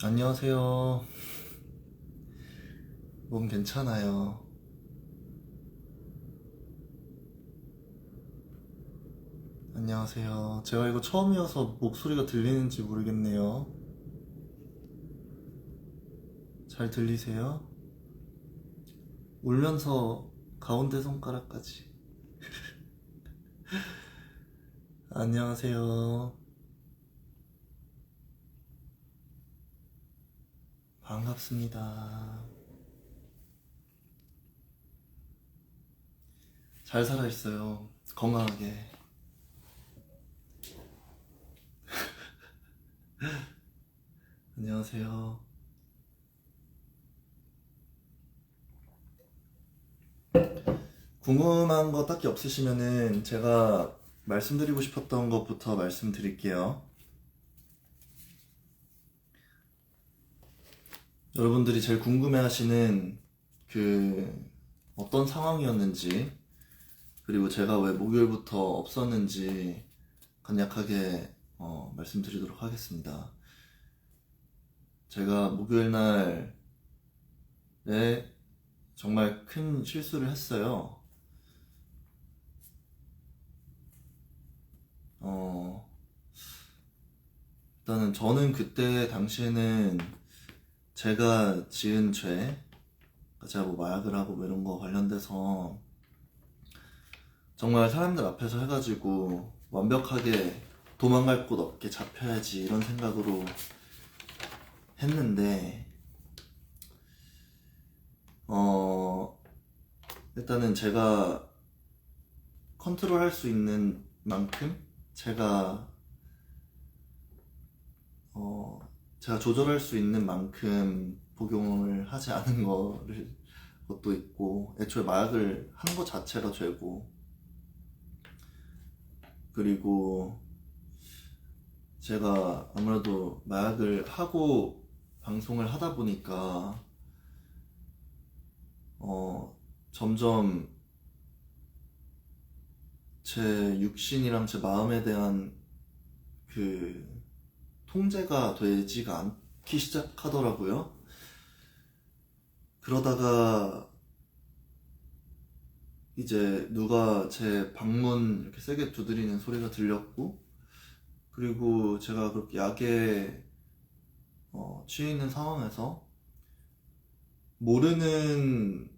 안녕하세요. 몸 괜찮아요. 안녕하세요. 제가 이거 처음이어서 목소리가 들리는지 모르겠네요. 잘 들리세요? 울면서 가운데 손가락까지. 안녕하세요. 반갑습니다. 잘 살아있어요. 건강하게. 안녕하세요. 궁금한 거 딱히 없으시면은 제가 말씀드리고 싶었던 것부터 말씀드릴게요. 여러분들이 제일 궁금해하시는 어떤 상황이었는지, 그리고 제가 왜 목요일부터 없었는지 간략하게 말씀드리도록 하겠습니다. 제가 목요일 날에 정말 큰 실수를 했어요. 일단은 저는 그때 당시에는 제가 지은 죄, 제가 뭐 마약을 하고 뭐 이런 거 관련돼서 정말 사람들 앞에서 해가지고 완벽하게 도망갈 곳 없게 잡혀야지 이런 생각으로 했는데, 일단은 제가 컨트롤 할 수 있는 만큼 제가 조절할 수 있는 만큼 복용을 하지 않은 것도 있고, 애초에 마약을 한 것 자체가 죄고, 그리고 제가 아무래도 마약을 하고 방송을 하다 보니까 점점 제 육신이랑 제 마음에 대한 그 통제가 되지가 않기 시작하더라고요. 그러다가 이제 누가 제 방문 이렇게 세게 두드리는 소리가 들렸고, 그리고 제가 그렇게 약에 취해 있는 상황에서 모르는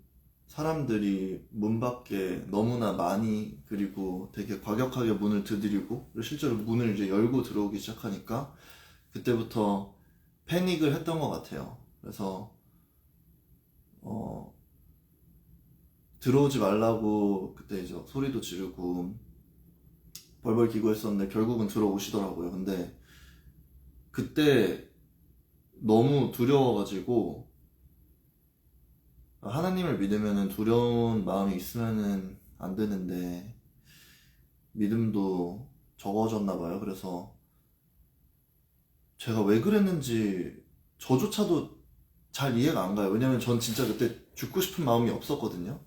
사람들이 문 밖에 너무나 많이, 그리고 되게 과격하게 문을 두드리고, 실제로 문을 이제 열고 들어오기 시작하니까 그때부터 패닉을 했던 것 같아요. 그래서 들어오지 말라고 그때 이제 소리도 지르고 벌벌 기고 했었는데 결국은 들어오시더라고요. 근데 그때 너무 두려워가지고, 하나님을 믿으면은 두려운 마음이 있으면은 안 되는데 믿음도 적어졌나 봐요. 그래서 제가 왜 그랬는지 저조차도 잘 이해가 안 가요. 왜냐면 전 진짜 그때 죽고 싶은 마음이 없었거든요.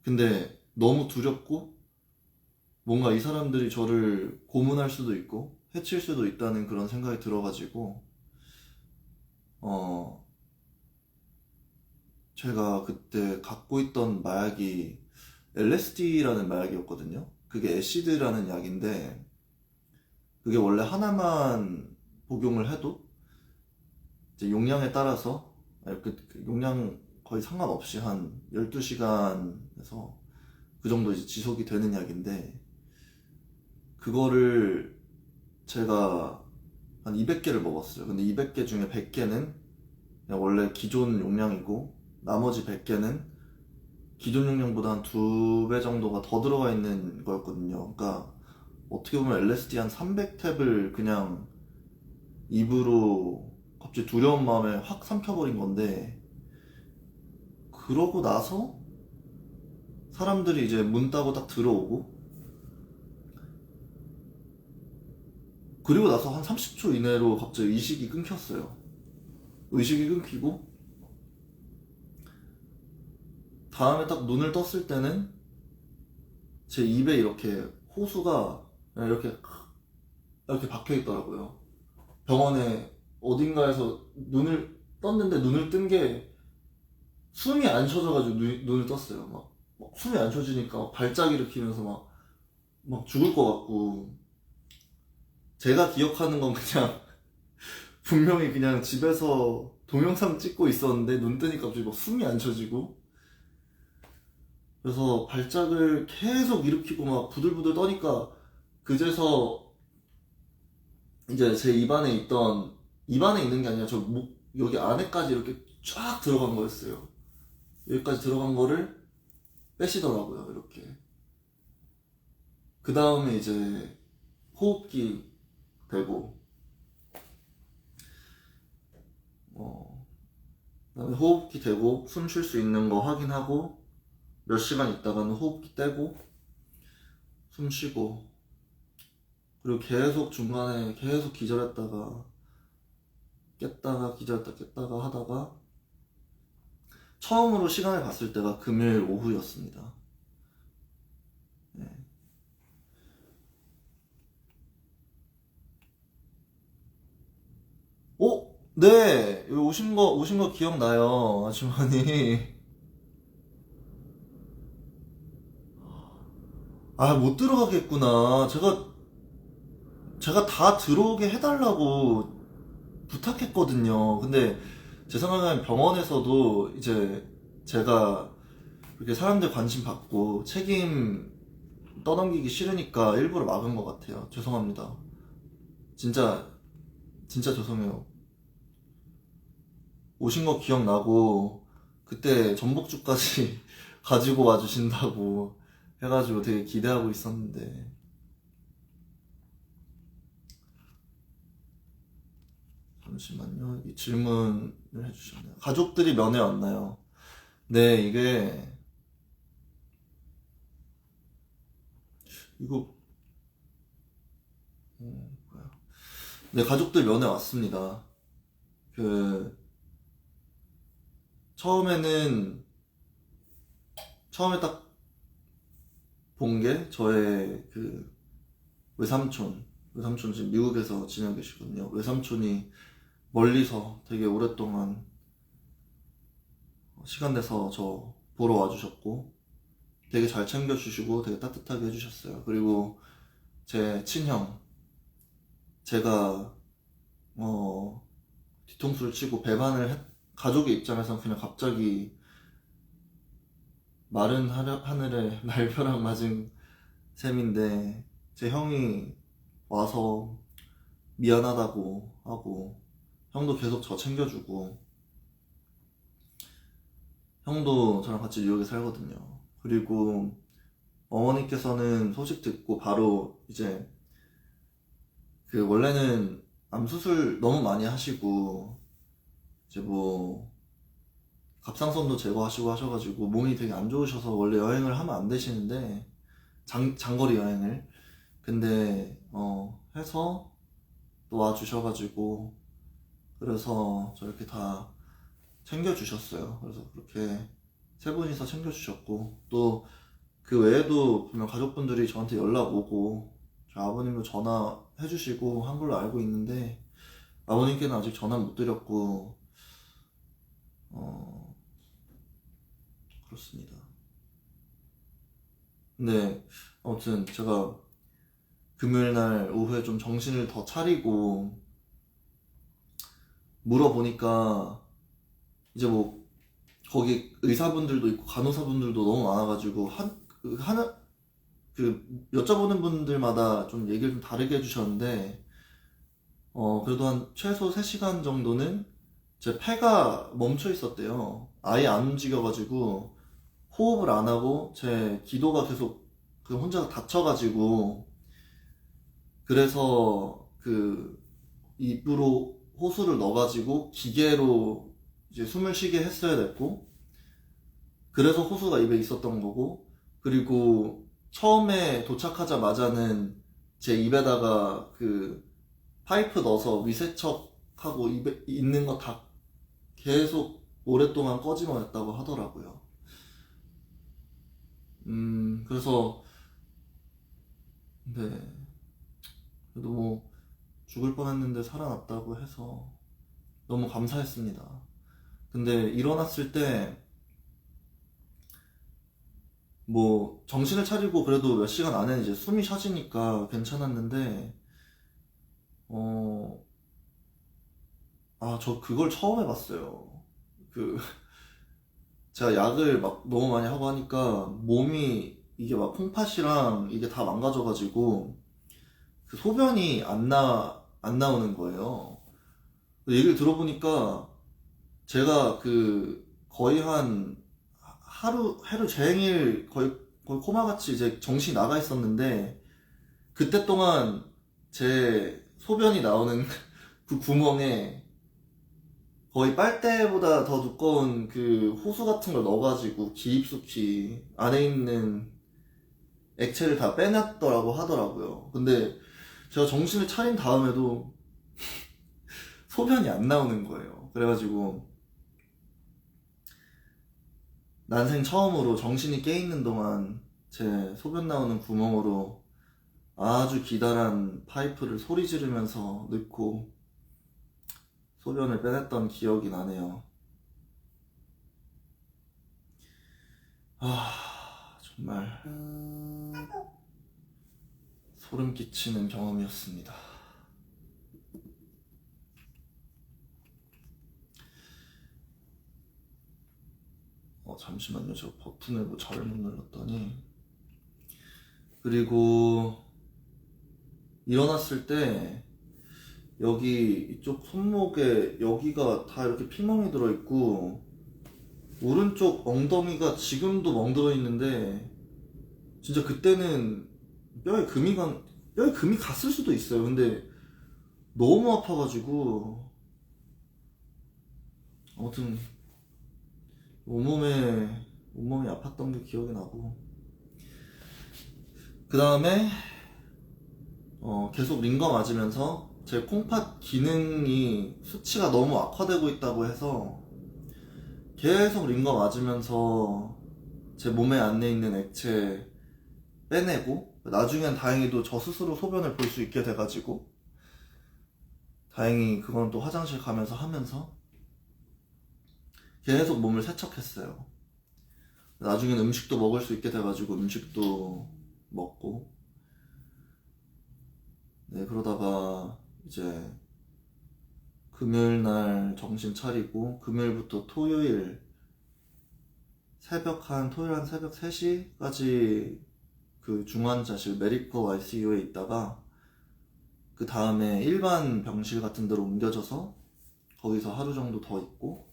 근데 너무 두렵고, 뭔가 이 사람들이 저를 고문할 수도 있고 해칠 수도 있다는 그런 생각이 들어가지고, 제가 그때 갖고 있던 마약이 LSD라는 마약이었거든요. 그게 애시드라는 약인데, 그게 원래 하나만 복용을 해도 이제 용량에 따라서, 그 용량 거의 상관없이 한 12시간에서 그 정도 이제 지속이 되는 약인데, 그거를 제가 한 200개를 먹었어요. 근데 200개 중에 100개는 그냥 원래 기존 용량이고, 나머지 100개는 기존 용량보다 한 2배 정도가 더 들어가 있는 거였거든요. 그러니까 어떻게 보면 LSD 한 300탭을 그냥 입으로 갑자기 두려운 마음에 확 삼켜버린 건데, 그러고 나서 사람들이 이제 문 따고 딱 들어오고, 그리고 나서 한 30초 이내로 갑자기 의식이 끊겼어요. 의식이 끊기고, 다음에 딱 눈을 떴을 때는 제 입에 이렇게 호수가 이렇게 박혀 있더라고요. 병원에 어딘가에서 눈을 떴는데 눈을 뜬 게 숨이 안 쉬어져가지고 눈을 떴어요. 막 숨이 안 쉬어지니까 발작 일으키면서 막 죽을 것 같고, 제가 기억하는 건 그냥 분명히 그냥 집에서 동영상 찍고 있었는데 눈 뜨니까 갑자기 막 숨이 안 쉬어지고, 그래서 발작을 계속 일으키고 막 부들부들 떠니까 그제서 이제 제 입안에 있는 게 아니라 저 목 여기 안에까지 이렇게 쫙 들어간 거였어요. 여기까지 들어간 거를 빼시더라고요, 이렇게. 그 다음에 이제 호흡기 대고, 그다음에 호흡기 대고 숨 쉴 수 있는 거 확인하고 몇 시간 있다가는 호흡기 떼고 숨 쉬고, 그리고 계속 중간에 계속 기절했다가 깼다가 기절했다 깼다가 하다가 처음으로 시간을 봤을 때가 금요일 오후였습니다. 네. 네, 여기 오신 거 기억나요, 아주머니. 아, 못 들어가겠구나. 제가 다 들어오게 해달라고 부탁했거든요. 근데 제 생각엔 병원에서도 이제 제가 이렇게 사람들 관심 받고 책임 떠넘기기 싫으니까 일부러 막은 것 같아요. 죄송합니다. 진짜, 진짜 죄송해요. 오신 거 기억나고, 그때 전복죽까지 가지고 와주신다고 해가지고 되게 기대하고 있었는데. 잠시만요. 이 질문을 해주셨네요. 가족들이 면회 왔나요? 네, 이거, 뭐야. 네, 가족들 면회 왔습니다. 그, 처음에는, 처음에 딱 본 게 저의 그 외삼촌 지금 미국에서 지내고 계시거든요. 외삼촌이 멀리서 되게 오랫동안 시간 내서 저 보러 와주셨고, 되게 잘 챙겨주시고 되게 따뜻하게 해주셨어요. 그리고 제 친형, 제가 뒤통수를 치고 가족의 입장에선 그냥 갑자기 마른 하늘에 날벼락 맞은 셈인데, 제 형이 와서 미안하다고 하고, 형도 계속 저 챙겨주고, 형도 저랑 같이 뉴욕에 살거든요. 그리고 어머니께서는 소식 듣고 바로 이제 그 원래는 암 수술 너무 많이 하시고 이제 뭐 갑상선도 제거하시고 하셔가지고 몸이 되게 안 좋으셔서 원래 여행을 하면 안 되시는데, 장거리 여행을. 근데 해서 또 와주셔가지고, 그래서 저렇게 다 챙겨주셨어요. 그래서 그렇게 세 분이서 챙겨주셨고, 또 그 외에도 분명 가족분들이 저한테 연락 오고, 저 아버님도 전화해주시고 한 걸로 알고 있는데, 아버님께는 아직 전화 못 드렸고, 그렇습니다. 근데 아무튼 제가 금요일 날 오후에 좀 정신을 더 차리고 물어보니까, 이제 뭐 거기 의사분들도 있고 간호사분들도 너무 많아가지고 여쭤보는 분들마다 좀 얘기를 좀 다르게 해주셨는데, 그래도 한 최소 3시간 정도는 제 폐가 멈춰 있었대요. 아예 안 움직여가지고 호흡을 안 하고 제 기도가 계속 그 혼자 닫혀가지고, 그래서 그 입으로 호수를 넣어가지고 기계로 이제 숨을 쉬게 했어야 됐고, 그래서 호수가 입에 있었던 거고, 그리고 처음에 도착하자마자는 제 입에다가 그 파이프 넣어서 위세척하고 입에 있는 거 다 계속 오랫동안 꺼지만 했다고 하더라고요. 그래서 네, 그래도 뭐 죽을 뻔했는데 살아났다고 해서 너무 감사했습니다. 근데 일어났을 때 뭐 정신을 차리고 그래도 몇 시간 안에 이제 숨이 쉬어지니까 괜찮았는데 저 그걸 처음 해봤어요. 그 제가 약을 막 너무 많이 하고 하니까 몸이 이게 막 콩팥이랑 이게 다 망가져가지고 그 소변이 안 나오는 거예요. 얘기를 들어보니까 제가 그 거의 한 하루 종일 거의 코마같이 이제 정신이 나가 있었는데 그때 동안 제 소변이 나오는 그 구멍에 거의 빨대보다 더 두꺼운 그 호수 같은 걸 넣어가지고 기입수치 안에 있는 액체를 다 빼놨더라고 하더라고요. 근데 제가 정신을 차린 다음에도 소변이 안 나오는 거예요. 그래가지고 난생 처음으로 정신이 깨있는 동안 제 소변 나오는 구멍으로 아주 기다란 파이프를 소리 지르면서 넣고 소변을 빼냈던 기억이 나네요. 정말 소름 끼치는 경험이었습니다. 잠시만요. 저 버튼을 뭐 잘못 눌렀더니. 그리고 일어났을 때 여기 이쪽 손목에 여기가 다 이렇게 피멍이 들어있고 오른쪽 엉덩이가 지금도 멍들어 있는데 진짜 그때는 뼈에 금이 갔을 수도 있어요. 근데 너무 아파가지고 아무튼 온몸이 아팠던 게 기억이 나고 그 다음에 계속 링거 맞으면서 제 콩팥 기능이 수치가 너무 악화되고 있다고 해서 계속 링거 맞으면서 제 몸에 안에 있는 액체 빼내고 나중엔 다행히도 저 스스로 소변을 볼 수 있게 돼가지고 다행히 그건 또 화장실 가면서 하면서 계속 몸을 세척했어요. 나중엔 음식도 먹을 수 있게 돼가지고 음식도 먹고 그러다가 이제 금요일날 정신 차리고 금요일부터 토요일 한 새벽 3시까지 그 중환자실 메디컬 ICU에 있다가 그 다음에 일반 병실 같은 데로 옮겨져서 거기서 하루 정도 더 있고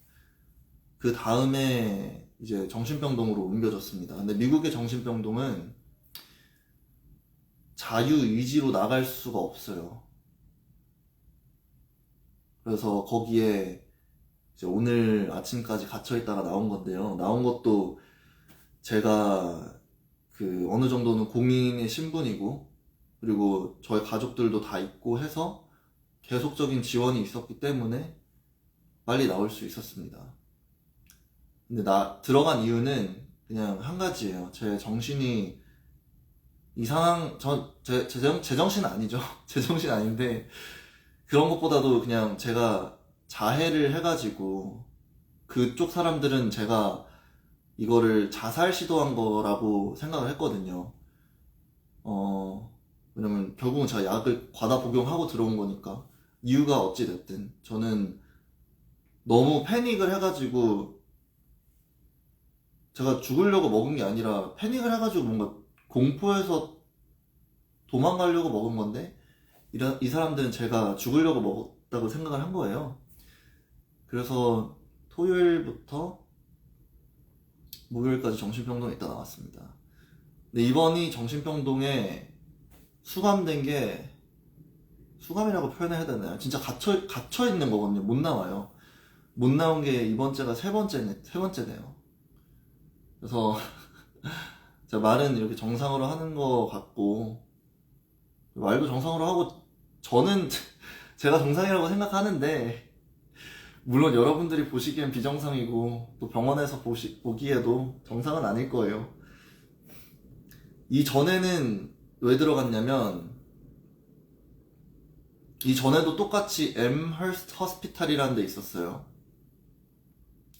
그 다음에 이제 정신병동으로 옮겨졌습니다. 근데 미국의 정신병동은 자유의지로 나갈 수가 없어요. 그래서 거기에 이제 오늘 아침까지 갇혀있다가 나온 건데요. 나온 것도 제가 그 어느 정도는 공인의 신분이고 그리고 저희 가족들도 다 있고 해서 계속적인 지원이 있었기 때문에 빨리 나올 수 있었습니다. 근데 들어간 이유는 그냥 한 가지예요. 제 정신이 제 정신은 아니죠. 제 정신 아닌데 그런 것보다도 그냥 제가 자해를 해가지고 그쪽 사람들은 제가 이거를 자살 시도한 거라고 생각을 했거든요. 왜냐면 결국은 제가 약을 과다 복용하고 들어온 거니까 이유가 어찌 됐든 저는 너무 패닉을 해가지고 제가 죽으려고 먹은 게 아니라 패닉을 해가지고 뭔가 공포에서 도망가려고 먹은 건데 이 사람들은 제가 죽으려고 먹었다고 생각을 한 거예요. 그래서 토요일부터 목요일까지 정신병동에 있다 나왔습니다. 근데 이번이 정신병동에 수감된 게 수감이라고 표현해야 되나요? 진짜 갇혀 있는 거거든요. 못 나와요. 못 나온 게 이번 주가 세 번째네요. 그래서 제가 말은 이렇게 정상으로 하는 거 같고 말도 정상으로 하고 저는 제가 정상이라고 생각하는데 물론 여러분들이 보시기엔 비정상이고 또 병원에서 보기에도 정상은 아닐 거예요. 이전에는 왜 들어갔냐면 이전에도 똑같이 엠허스트 허스피탈이라는 데 있었어요.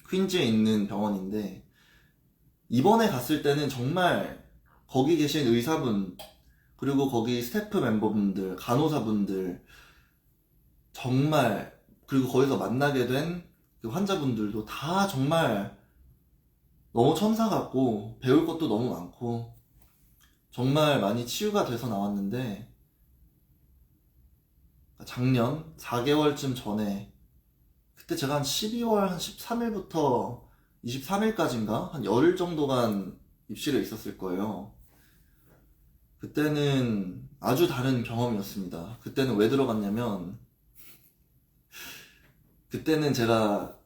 퀸즈에 있는 병원인데, 이번에 갔을 때는 정말 거기 계신 의사분, 그리고 거기 스태프 멤버분들, 간호사분들, 정말, 그리고 거기서 만나게 된 그 환자분들도 다 정말 너무 천사 같고, 배울 것도 너무 많고, 정말 많이 치유가 돼서 나왔는데, 작년 4개월쯤 전에, 그때 제가 한 12월 한 13일부터 23일까지인가? 한 열흘 정도간 입실에 있었을 거예요. 그때는 아주 다른 경험이었습니다. 그때는 왜 들어갔냐면, 그때는 제가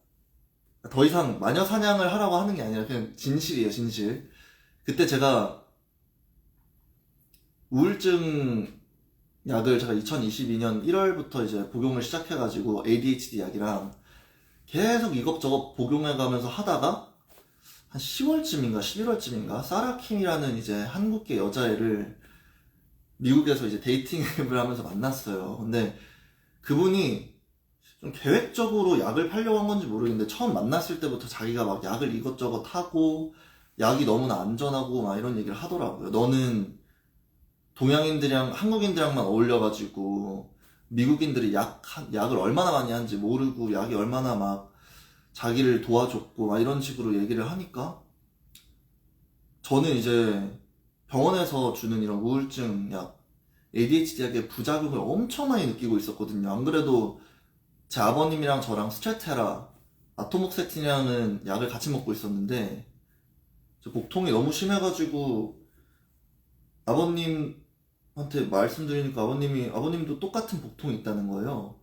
더 이상 마녀 사냥을 하라고 하는 게 아니라 그냥 진실이에요, 진실. 그때 제가 우울증 약을 제가 2022년 1월부터 이제 복용을 시작해가지고 ADHD 약이랑 계속 이것저것 복용해가면서 하다가 한 10월쯤인가 11월쯤인가 사라킴이라는 이제 한국계 여자애를 미국에서 이제 데이팅 앱을 하면서 만났어요. 근데 그분이 좀 계획적으로 약을 팔려고 한 건지 모르겠는데 처음 만났을 때부터 자기가 막 약을 이것저것 하고 약이 너무나 안전하고 막 이런 얘기를 하더라고요. 너는 동양인들이랑 한국인들이랑만 어울려가지고 미국인들이 약을 얼마나 많이 하는지 모르고 약이 얼마나 막 자기를 도와줬고 막 이런 식으로 얘기를 하니까 저는 이제 병원에서 주는 이런 우울증 약, ADHD 약의 부작용을 엄청 많이 느끼고 있었거든요. 안 그래도 제 아버님이랑 저랑 스트레테라, 아토목세틴이라는 약을 같이 먹고 있었는데 복통이 너무 심해가지고 아버님한테 말씀드리니까 아버님도 똑같은 복통이 있다는 거예요.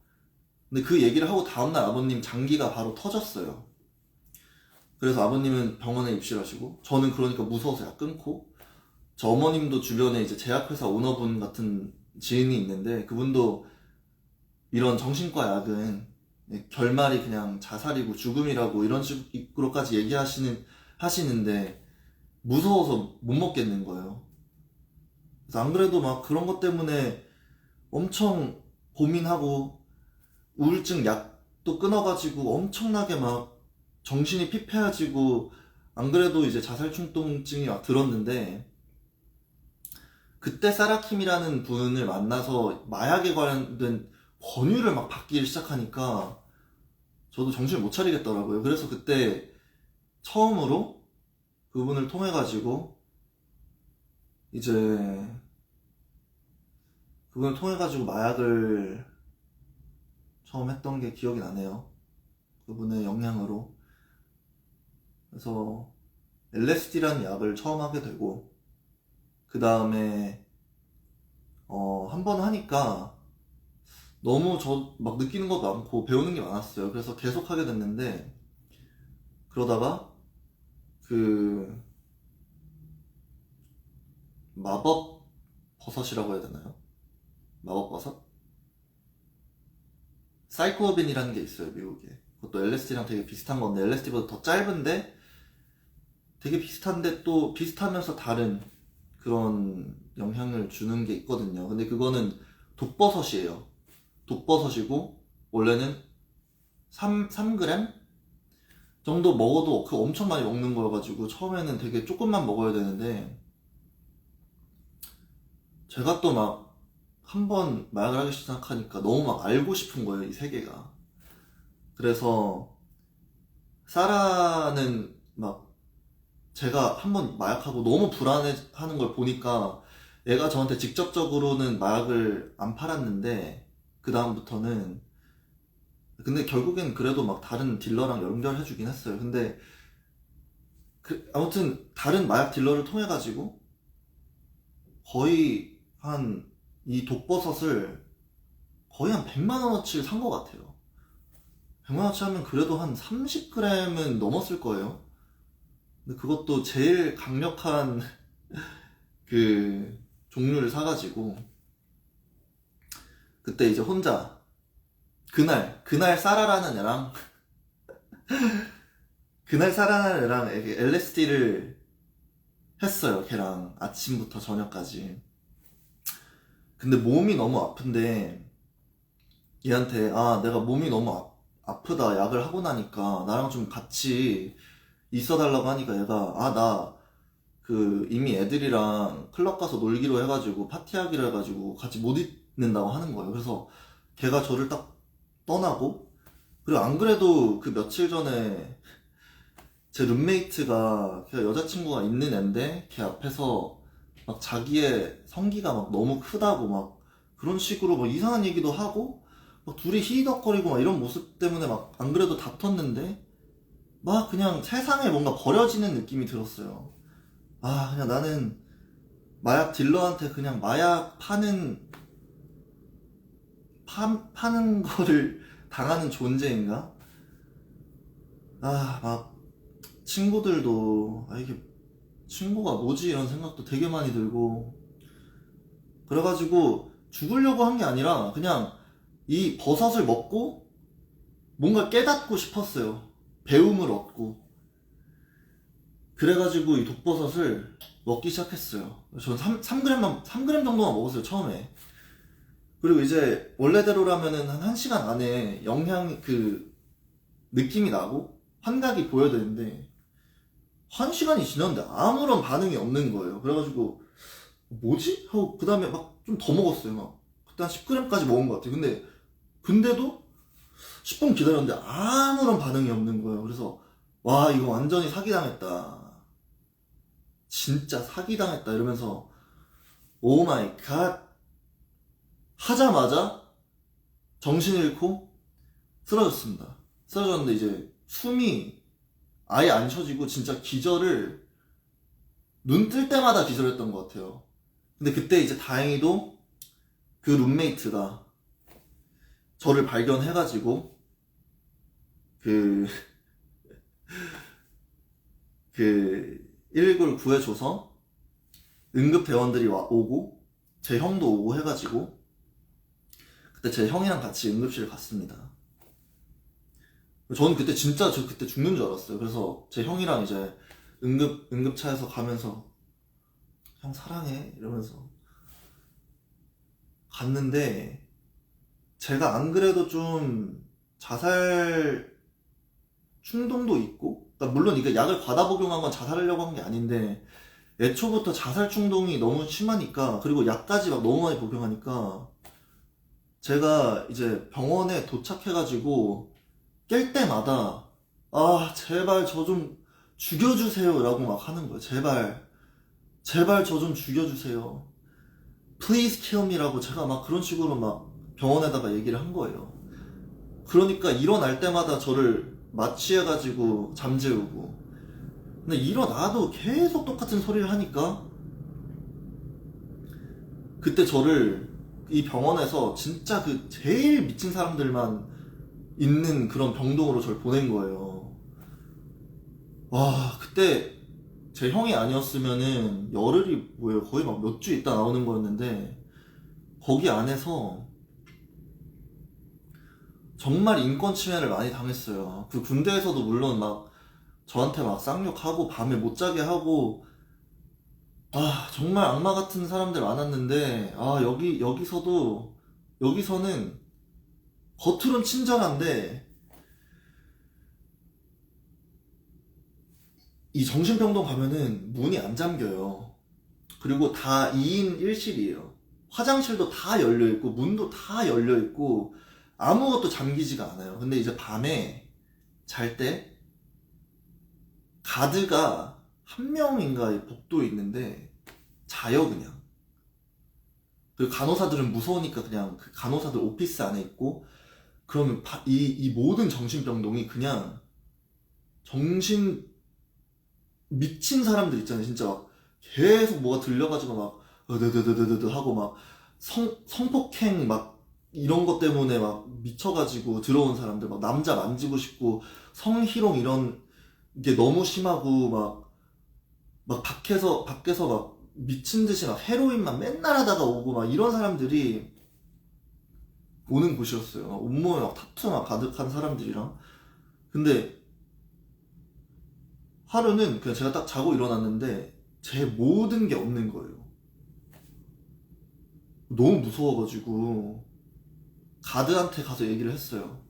근데 그 얘기를 하고 다음날 아버님 장기가 바로 터졌어요. 그래서 아버님은 병원에 입실하시고 저는 그러니까 무서워서 약 끊고 저 어머님도 주변에 이제 제약회사 오너분 같은 지인이 있는데 그분도 이런 정신과 약은 결말이 그냥 자살이고 죽음이라고 이런 식으로까지 하시는데 무서워서 못 먹겠는 거예요. 그래서 안 그래도 막 그런 것 때문에 엄청 고민하고 우울증 약도 끊어가지고 엄청나게 막 정신이 피폐해지고 안 그래도 이제 자살 충동증이 막 들었는데 그때 사라킴이라는 분을 만나서 마약에 관련된 권유를 막 받기 시작하니까 저도 정신을 못 차리겠더라고요. 그래서 그때 처음으로 그분을 통해 가지고 이제 그분을 통해 가지고 마약을 처음 했던 게 기억이 나네요. 그분의 영향으로. 그래서 LSD라는 약을 처음 하게 되고 그 다음에 한 번 하니까 너무 저 막 느끼는 것도 많고 배우는 게 많았어요. 그래서 계속 하게 됐는데 그러다가 그 마법 버섯이라고 해야 되나요? 마법 버섯? 사이코빈이라는 게 있어요, 미국에. 그것도 LSD랑 되게 비슷한 건데 LSD보다 더 짧은데 되게 비슷한데 또 비슷하면서 다른 그런 영향을 주는 게 있거든요. 근데 그거는 독버섯이에요. 독버섯이고 원래는 3g 정도 먹어도 그 엄청 많이 먹는 거여가지고 처음에는 되게 조금만 먹어야 되는데 제가 또 막 한 번 마약을 하기 시작하니까 너무 막 알고 싶은 거예요, 이 세계가. 그래서 사라는 막 제가 한 번 마약하고 너무 불안해하는 걸 보니까 얘가 저한테 직접적으로는 마약을 안 팔았는데 그 다음부터는 근데 결국엔 그래도 막 다른 딜러랑 연결해주긴 했어요. 근데 아무튼 다른 마약 딜러를 통해 가지고 거의 한 이 독버섯을 거의 한 100만 원어치를 산 것 같아요. 100만 원어치 하면 그래도 한 30g은 넘었을 거예요. 근데 그것도 제일 강력한 그 종류를 사가지고 그때 이제 혼자 그날 사라라는 애랑 그날 사라라는 애랑 LSD를 했어요. 걔랑 아침부터 저녁까지. 근데 몸이 너무 아픈데 얘한테 내가 몸이 너무 아프다 약을 하고 나니까 나랑 좀 같이 있어 달라고 하니까 얘가 나 그 이미 애들이랑 클럽 가서 놀기로 해가지고 파티하기로 해가지고 같이 못 있는다고 하는 거예요. 그래서 걔가 저를 딱 떠나고, 그리고 안 그래도 그 며칠 전에 제 룸메이트가 걔가 여자친구가 있는 앤데 걔 앞에서 막 자기의 성기가 막 너무 크다고 막 그런 식으로 막 이상한 얘기도 하고 막 둘이 히덕거리고 막 이런 모습 때문에 막 안 그래도 다퉜는데 막 그냥 세상에 뭔가 버려지는 느낌이 들었어요. 그냥 나는 마약 딜러한테 그냥 마약 파는 거를 당하는 존재인가? 막 친구들도 이게 친구가 뭐지 이런 생각도 되게 많이 들고, 그래가지고 죽으려고 한 게 아니라 그냥 이 버섯을 먹고 뭔가 깨닫고 싶었어요. 배움을 얻고. 그래가지고 이 독버섯을 먹기 시작했어요. 전 3g 정도만 먹었어요, 처음에. 그리고 이제 원래대로라면은 한 1시간 안에 느낌이 나고 환각이 보여야 되는데 1시간이 지났는데 아무런 반응이 없는 거예요. 그래가지고 뭐지? 하고 그 다음에 막 좀 더 먹었어요. 막 그때 한 10g까지 먹은 것 같아요. 근데도 10분 기다렸는데 아무런 반응이 없는 거예요. 그래서 와, 이거 완전히 사기당했다. 진짜 사기당했다 이러면서 오 마이 갓 하자마자 정신 잃고 쓰러졌습니다. 쓰러졌는데 이제 숨이 아예 안 쉬어지고 진짜 기절을 눈 뜰 때마다 기절했던 것 같아요. 근데 그때 이제 다행히도 그 룸메이트가 저를 발견해가지고 그 119를 구해줘서 응급대원들이 오고 제 형도 오고 해가지고 그때 제 형이랑 같이 응급실 갔습니다. 저는 그때 진짜 저 그때 죽는 줄 알았어요. 그래서 제 형이랑 이제 응급차에서 가면서 형 사랑해 이러면서 갔는데, 제가 안 그래도 좀 자살 충동도 있고, 그러니까 물론 이게 약을 과다 복용한 건 자살하려고 한 게 아닌데 애초부터 자살 충동이 너무 심하니까, 그리고 약까지 막 너무 많이 복용하니까 제가 이제 병원에 도착해가지고 깰 때마다 제발 저 좀 죽여주세요 라고 막 하는 거예요. 제발 저 좀 죽여주세요, Please kill me 라고 제가 막 그런 식으로 막 병원에다가 얘기를 한 거예요. 그러니까 일어날 때마다 저를 마취해가지고 잠재우고, 근데 일어나도 계속 똑같은 소리를 하니까 그때 저를 이 병원에서 진짜 그 제일 미친 사람들만 있는 그런 병동으로 저를 보낸 거예요. 와, 그때 제 형이 아니었으면은 열흘이 뭐예요? 거의 막 몇 주 있다 나오는 거였는데 거기 안에서 정말 인권 침해를 많이 당했어요. 그 군대에서도 물론 막 저한테 막 쌍욕하고 밤에 못 자게 하고 정말 악마 같은 사람들 많았는데 여기서는 겉으론 친절한데 이 정신병동 가면은 문이 안 잠겨요. 그리고 다 2인 1실이에요. 화장실도 다 열려있고 문도 다 열려있고 아무것도 잠기지가 않아요. 근데 이제 밤에 잘 때 가드가 한 명인가 복도에 있는데 자요 그냥. 그리고 간호사들은 무서우니까 그냥 그 간호사들 오피스 안에 있고, 그러면 이 모든 정신병동이 그냥 정신 미친 사람들 있잖아요. 진짜 막 계속 뭐가 들려가지고 막 으드드드드드 하고 막 성폭행 막 이런 것 때문에 막 미쳐가지고 들어온 사람들, 막 남자 만지고 싶고 성희롱 이런 게 너무 심하고 막 밖에서 막 미친 듯이 막 헤로인만 맨날 하다가 오고 막 이런 사람들이 오는 곳이었어요. 온몸에 막 타투 막 가득한 사람들이랑. 근데 하루는 그냥 제가 딱 자고 일어났는데 제 모든 게 없는 거예요. 너무 무서워가지고 가드한테 가서 얘기를 했어요.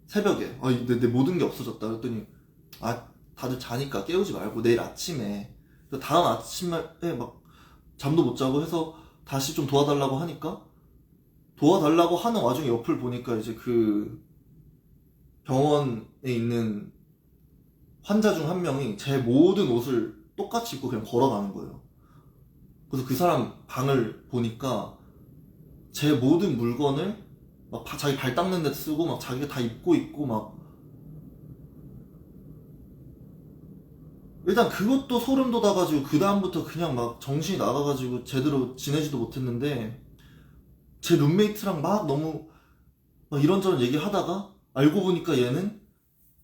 새벽에. 내 모든 게 없어졌다. 그랬더니, 다들 자니까 깨우지 말고 내일 아침에, 다음 아침에 막 잠도 못 자고 해서 다시 좀 도와달라고 하니까, 도와달라고 하는 와중에 옆을 보니까 이제 그 병원에 있는 환자 중 한 명이 제 모든 옷을 똑같이 입고 그냥 걸어가는 거예요. 그래서 그 사람 방을 보니까 제 모든 물건을 막 자기 발 닦는 데 쓰고 막 자기가 다 입고 있고 막, 일단 그것도 소름 돋아가지고 그 다음부터 그냥 막 정신이 나가가지고 제대로 지내지도 못했는데, 제 룸메이트랑 막 너무 막 이런저런 얘기하다가 알고 보니까 얘는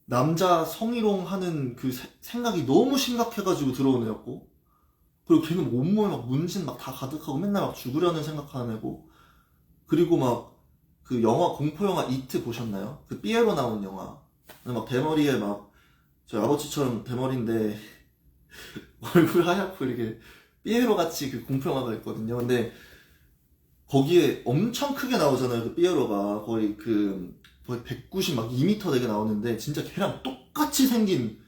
남자 성희롱 하는 그 생각이 너무 심각해가지고 들어온 애였고, 그리고 걔는 온몸에 막 문신 막 다 가득하고 맨날 막 죽으려는 생각하는 애고, 그리고 막 그 영화, 공포영화 이트 보셨나요? 그 삐에로 나온 영화. 막 대머리에 막 저희 아버지처럼 대머리인데 얼굴 하얗고 이렇게 삐에로 같이 그 공포영화가 있거든요. 근데 거기에 엄청 크게 나오잖아요. 그 삐에로가 거의 190 막 2m 되게 나오는데 진짜 걔랑 똑같이 생긴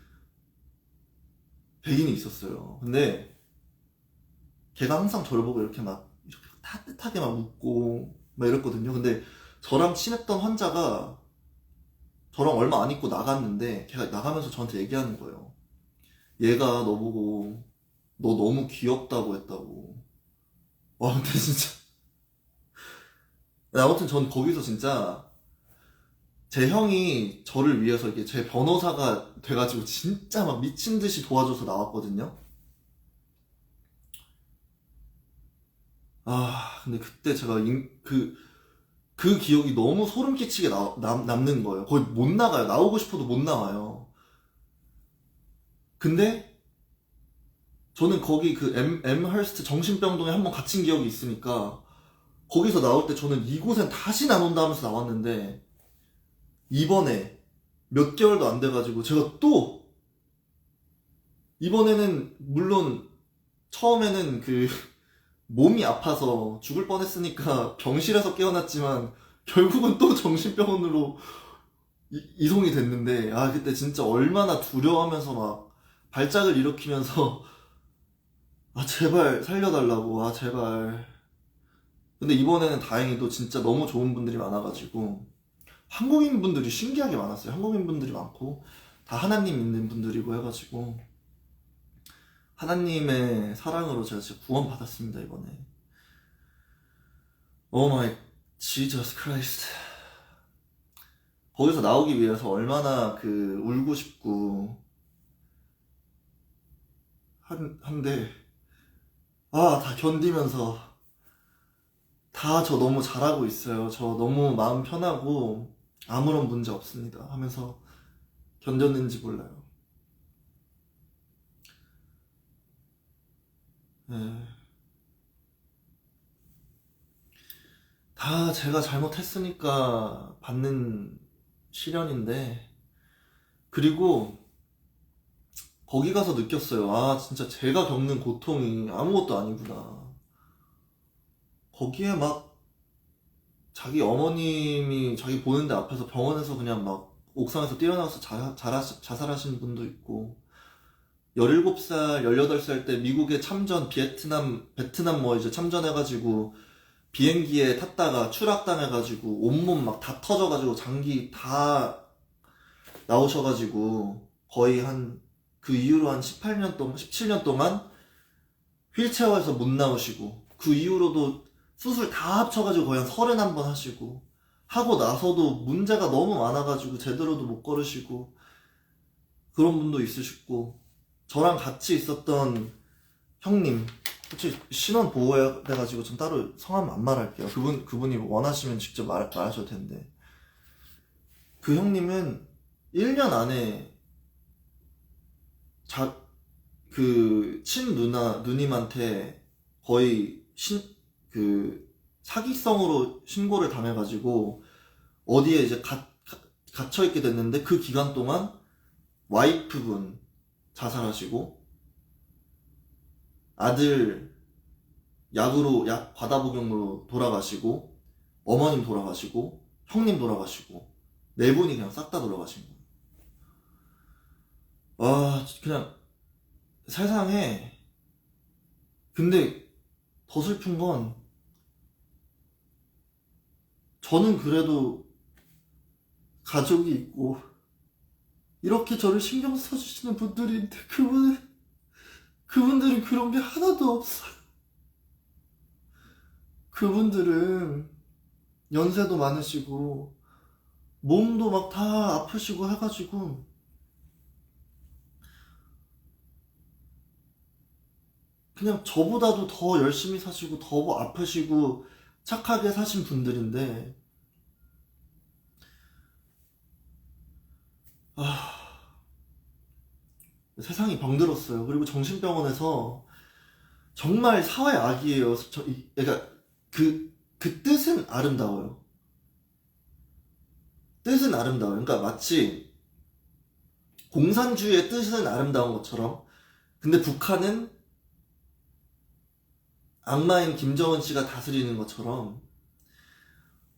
백인이 있었어요. 근데 걔가 항상 저를 보고 이렇게 따뜻하게 막 웃고 막 이랬거든요. 근데 저랑 친했던 환자가 저랑 얼마 안 있고 나갔는데, 걔가 나가면서 저한테 얘기하는 거예요. 얘가 너 보고 너 너무 귀엽다고 했다고. 와, 근데 진짜. 아무튼 전 거기서 진짜 제 형이 저를 위해서 이게 제 변호사가 돼가지고 진짜 막 미친 듯이 도와줘서 나왔거든요. 근데 그때 제가 그 기억이 너무 소름 끼치게 남는 거예요. 거의 못 나가요. 나오고 싶어도 못 나와요. 근데 저는 거기 엠허스트 정신병동에 한번 갇힌 기억이 있으니까 거기서 나올 때 저는 이곳엔 다시 안 온다 하면서 나왔는데, 이번에 몇 개월도 안 돼가지고 제가 또, 이번에는 물론 처음에는 몸이 아파서 죽을 뻔했으니까 병실에서 깨어났지만 결국은 또 정신병원으로 이송이 됐는데, 그때 진짜 얼마나 두려워하면서 막 발작을 일으키면서 제발 살려달라고, 제발. 근데 이번에는 다행히도 진짜 너무 좋은 분들이 많아가지고, 한국인 분들이 신기하게 많았어요. 한국인 분들이 많고 다 하나님 믿는 분들이고 해가지고 하나님의 사랑으로 제가 진짜 구원 받았습니다, 이번에. 오 마이 지저스 크라이스트. 거기서 나오기 위해서 얼마나 울고 싶고 한데, 다 견디면서 다 저 너무 잘하고 있어요. 저 너무 마음 편하고 아무런 문제 없습니다 하면서 견뎠는지 몰라요. 네. 다 제가 잘못했으니까 받는 시련인데, 그리고 거기 가서 느꼈어요. 진짜 제가 겪는 고통이 아무것도 아니구나. 거기에 막 자기 어머님이 자기 보는데 앞에서 병원에서 그냥 막 옥상에서 뛰어나와서 자살하신 분도 있고, 17살, 18살 때 미국에 베트남 뭐 이제 참전해가지고 비행기에 탔다가 추락당해가지고 온몸 막 다 터져가지고 장기 다 나오셔가지고 거의 그 이후로 한 18년 동안, 17년 동안 휠체어에서 못 나오시고, 그 이후로도 수술 다 합쳐가지고 거의 한 31번 하시고, 하고 나서도 문제가 너무 많아가지고 제대로도 못 걸으시고 그런 분도 있으시고, 저랑 같이 있었던 형님, 솔직히 신원 보호해가지고 좀 따로 성함 안 말할게요. 그분이 원하시면 직접 말하셔도 되는데, 그 형님은 1년 안에 누님한테 거의 사기성으로 신고를 당해가지고 어디에 이제 갇혀있게 됐는데, 그 기간 동안 와이프분 자살하시고, 아들 과다 복용으로 돌아가시고, 어머님 돌아가시고, 형님 돌아가시고 네 분이 그냥 싹 다 돌아가신 거예요. 와, 그냥 세상에. 근데 더 슬픈 건 저는 그래도 가족이 있고 이렇게 저를 신경 써주시는 분들인데 그분들은 그런 게 하나도 없어요. 그분들은 연세도 많으시고 몸도 막 다 아프시고 해가지고 그냥 저보다도 더 열심히 사시고 더 아프시고 착하게 사신 분들인데, 세상이 병들었어요. 그리고 정신병원에서 정말 사회 악이에요. 그러니까 그 뜻은 아름다워요. 뜻은 아름다워요. 그러니까 마치 공산주의의 뜻은 아름다운 것처럼, 근데 북한은 악마인 김정은 씨가 다스리는 것처럼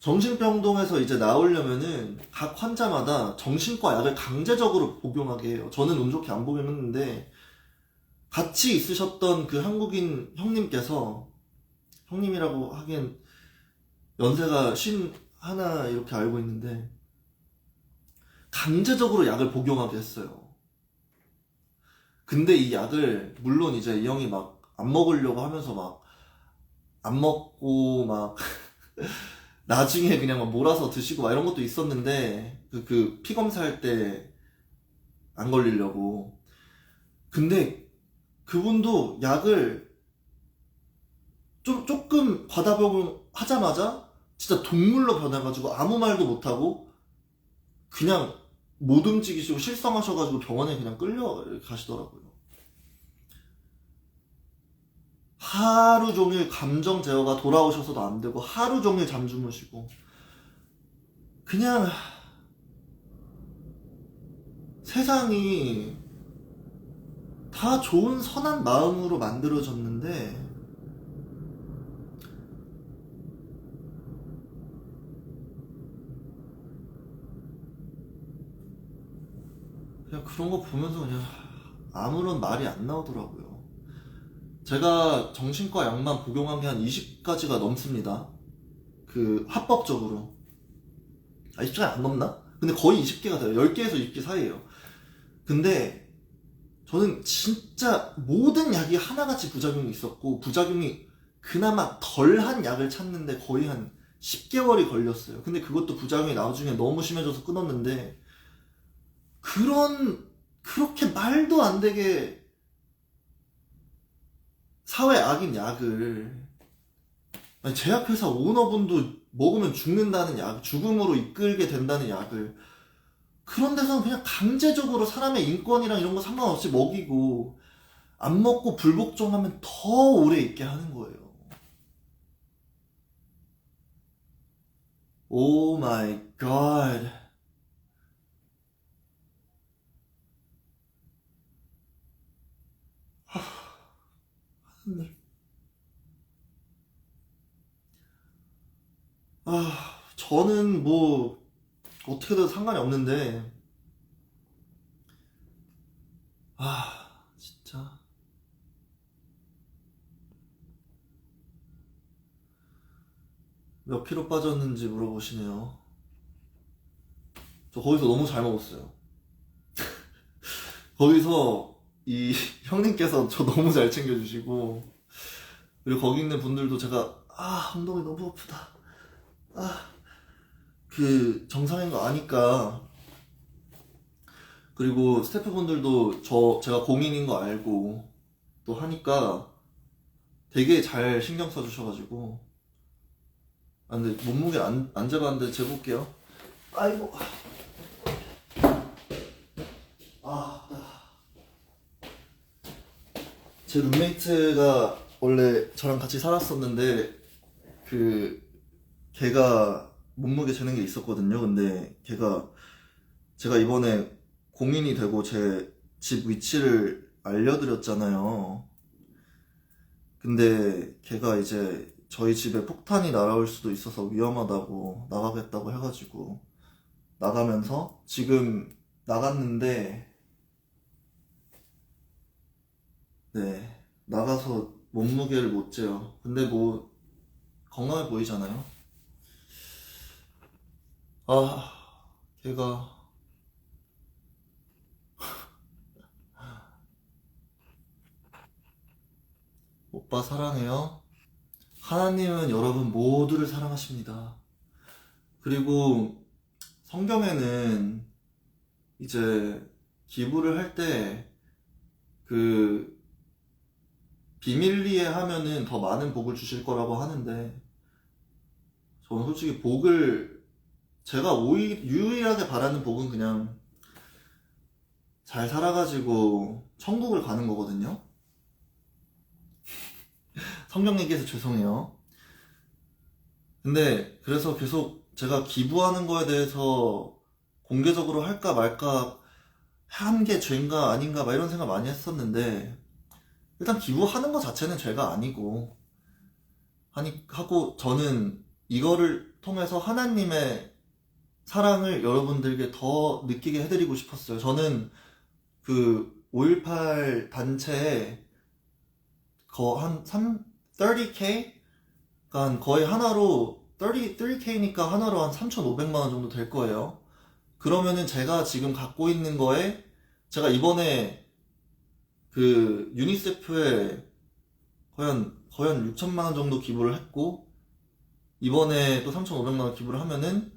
정신병동에서 이제 나오려면은 각 환자마다 정신과 약을 강제적으로 복용하게 해요. 저는 운 좋게 안 복용했는데 같이 있으셨던 그 한국인 형님께서, 형님이라고 하기엔 연세가 51 이렇게 알고 있는데 강제적으로 약을 복용하게 했어요. 근데 이 약을 물론 이제 이 형이 막 안 먹으려고 하면서 막 안 먹고 막 나중에 그냥 막 몰아서 드시고 막 이런 것도 있었는데 그 피 검사할 때 안 걸리려고. 근데 그분도 약을 조금 과다 복용하자마자 진짜 동물로 변해가지고 아무 말도 못하고 그냥 못 움직이시고 실성하셔가지고 병원에 그냥 끌려가시더라고요. 하루 종일 감정 제어가 돌아오셔서도 안 되고 하루 종일 잠 주무시고 그냥 세상이 다 좋은 선한 마음으로 만들어졌는데 그냥 그런 거 보면서 그냥 아무런 말이 안 나오더라고요. 제가 정신과 약만 복용한 게 한 20가지가 넘습니다. 그 합법적으로. 20개가 안 넘나? 근데 거의 20개가 돼요. 10개에서 20개 사이에요. 근데 저는 진짜 모든 약이 하나같이 부작용이 있었고, 부작용이 그나마 덜한 약을 찾는데 거의 한 10개월이 걸렸어요. 근데 그것도 부작용이 나중에 너무 심해져서 끊었는데, 그렇게 말도 안 되게 사회 악인 약을, 아니, 제약회사 오너분도 먹으면 죽는다는 약, 죽음으로 이끌게 된다는 약을 그런 데서는 그냥 강제적으로 사람의 인권이랑 이런 거 상관없이 먹이고 안 먹고 불복종하면 더 오래 있게 하는 거예요. 오 마이 갓. 저는 뭐 어떻게든 상관이 없는데, 진짜 몇 킬로 빠졌는지 물어보시네요. 저 거기서 너무 잘 먹었어요. 거기서 이 형님께서 저 너무 잘 챙겨주시고, 그리고 거기 있는 분들도 제가 엉덩이 너무 아프다, 그 정상인 거 아니까, 그리고 스태프분들도 제가 공인인 거 알고 또 하니까 되게 잘 신경 써주셔가지고. 근데 몸무게 안 재봤는데 재볼게요. 아이고. 제 룸메이트가 원래 저랑 같이 살았었는데 걔가 몸무게 재는 게 있었거든요. 근데 제가 이번에 공인이 되고 제 집 위치를 알려드렸잖아요. 근데 걔가 이제 저희 집에 폭탄이 날아올 수도 있어서 위험하다고 나가겠다고 해가지고 나가면서 지금 나갔는데, 네, 나가서 몸무게를 못 재요. 근데 뭐 건강해 보이잖아요. 아, 걔가 오빠 사랑해요. 하나님은 여러분 모두를 사랑하십니다. 그리고 성경에는 이제 기부를 할 때 그 비밀리에 하면은 더 많은 복을 주실 거라고 하는데, 저는 솔직히 복을, 제가 유일하게 바라는 복은 그냥 잘 살아가지고 천국을 가는 거거든요. 성경 얘기해서 죄송해요. 근데 그래서 계속 제가 기부하는 거에 대해서 공개적으로 할까 말까, 한 게 죄인가 아닌가 막 이런 생각 많이 했었는데, 일단 기부하는 거 자체는 죄가 아니고 하고, 저는 이거를 통해서 하나님의 사랑을 여러분들께 더 느끼게 해드리고 싶었어요. 저는 그 5.18 단체에 한 30K? 그러니까 거의 하나로 30K니까 하나로 한 3,500만 원 정도 될 거예요. 그러면은 제가 지금 갖고 있는 거에, 제가 이번에 그 유니세프에 거의 한 6천만 원 정도 기부를 했고, 이번에 또 3,500만 원 기부를 하면은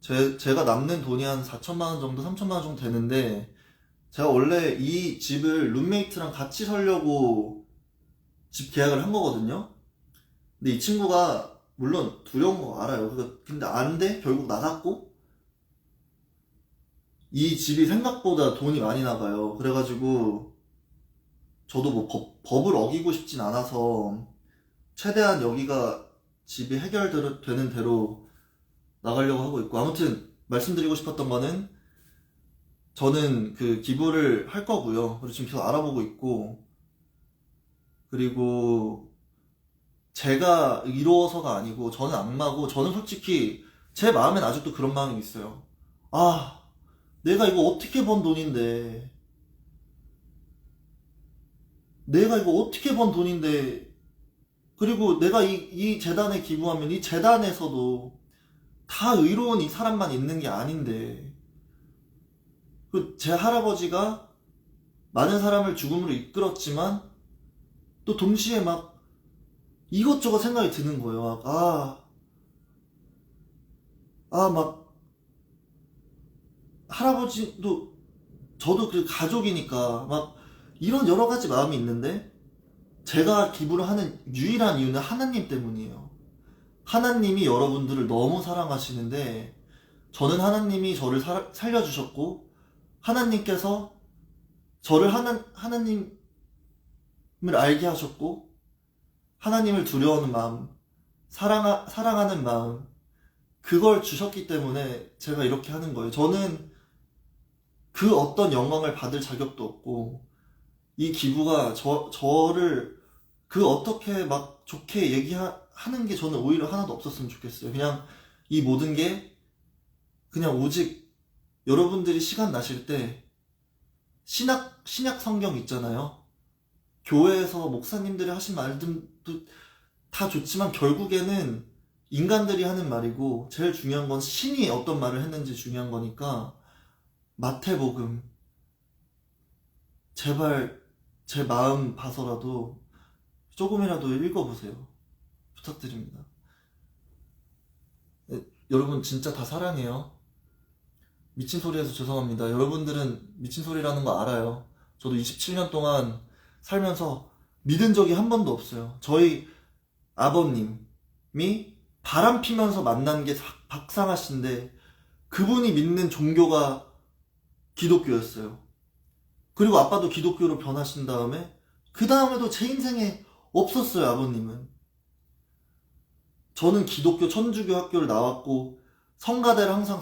제가 남는 돈이 한 4천만 원 정도, 3천만 원 정도 되는데, 제가 원래 이 집을 룸메이트랑 같이 살려고 집 계약을 한 거거든요. 근데 이 친구가 물론 두려운 거 알아요. 근데 안 돼? 결국 나갔고, 이 집이 생각보다 돈이 많이 나가요. 그래가지고 저도 뭐 법을 어기고 싶진 않아서 최대한 여기가 집이 해결되는 대로 나가려고 하고 있고, 아무튼 말씀드리고 싶었던 거는, 저는 그 기부를 할 거고요. 그리고 지금 계속 알아보고 있고, 그리고 제가 이루어서가 아니고 저는 악마고, 저는 솔직히 제 마음엔 아직도 그런 마음이 있어요. 아, 내가 이거 어떻게 번 돈인데, 그리고 내가 이 재단에 기부하면 이 재단에서도 다 의로운 이 사람만 있는 게 아닌데, 제 할아버지가 많은 사람을 죽음으로 이끌었지만 또 동시에 막 이것저것 생각이 드는 거예요. 막 할아버지도, 저도 그 가족이니까 막 이런 여러 가지 마음이 있는데, 제가 기부를 하는 유일한 이유는 하나님 때문이에요. 하나님이 여러분들을 너무 사랑하시는데, 저는 하나님이 저를 살려주셨고, 하나님께서 저를 하나님을 알게 하셨고, 하나님을 두려워하는 마음, 사랑하는 마음, 그걸 주셨기 때문에 제가 이렇게 하는 거예요. 저는 그 어떤 영광을 받을 자격도 없고, 이 기부가 저를 그 어떻게 막 좋게 얘기하는 게 저는 오히려 하나도 없었으면 좋겠어요. 그냥 이 모든 게 그냥 오직 여러분들이 시간 나실 때 신약 성경 있잖아요. 교회에서 목사님들이 하신 말들도 다 좋지만 결국에는 인간들이 하는 말이고, 제일 중요한 건 신이 어떤 말을 했는지 중요한 거니까, 마태복음 제발 제 마음 봐서라도 조금이라도 읽어보세요. 부탁드립니다. 네, 여러분 진짜 다 사랑해요. 미친 소리해서 죄송합니다. 여러분들은 미친 소리라는 거 알아요. 저도 27년 동안 살면서 믿은 적이 한 번도 없어요. 저희 아버님이 바람 피면서 만난 게 박상하신데, 그분이 믿는 종교가 기독교였어요. 그리고 아빠도 기독교로 변하신 다음에, 그 다음에도 제 인생에 없었어요, 아버님은. 저는 기독교 천주교 학교를 나왔고, 성가대를 항상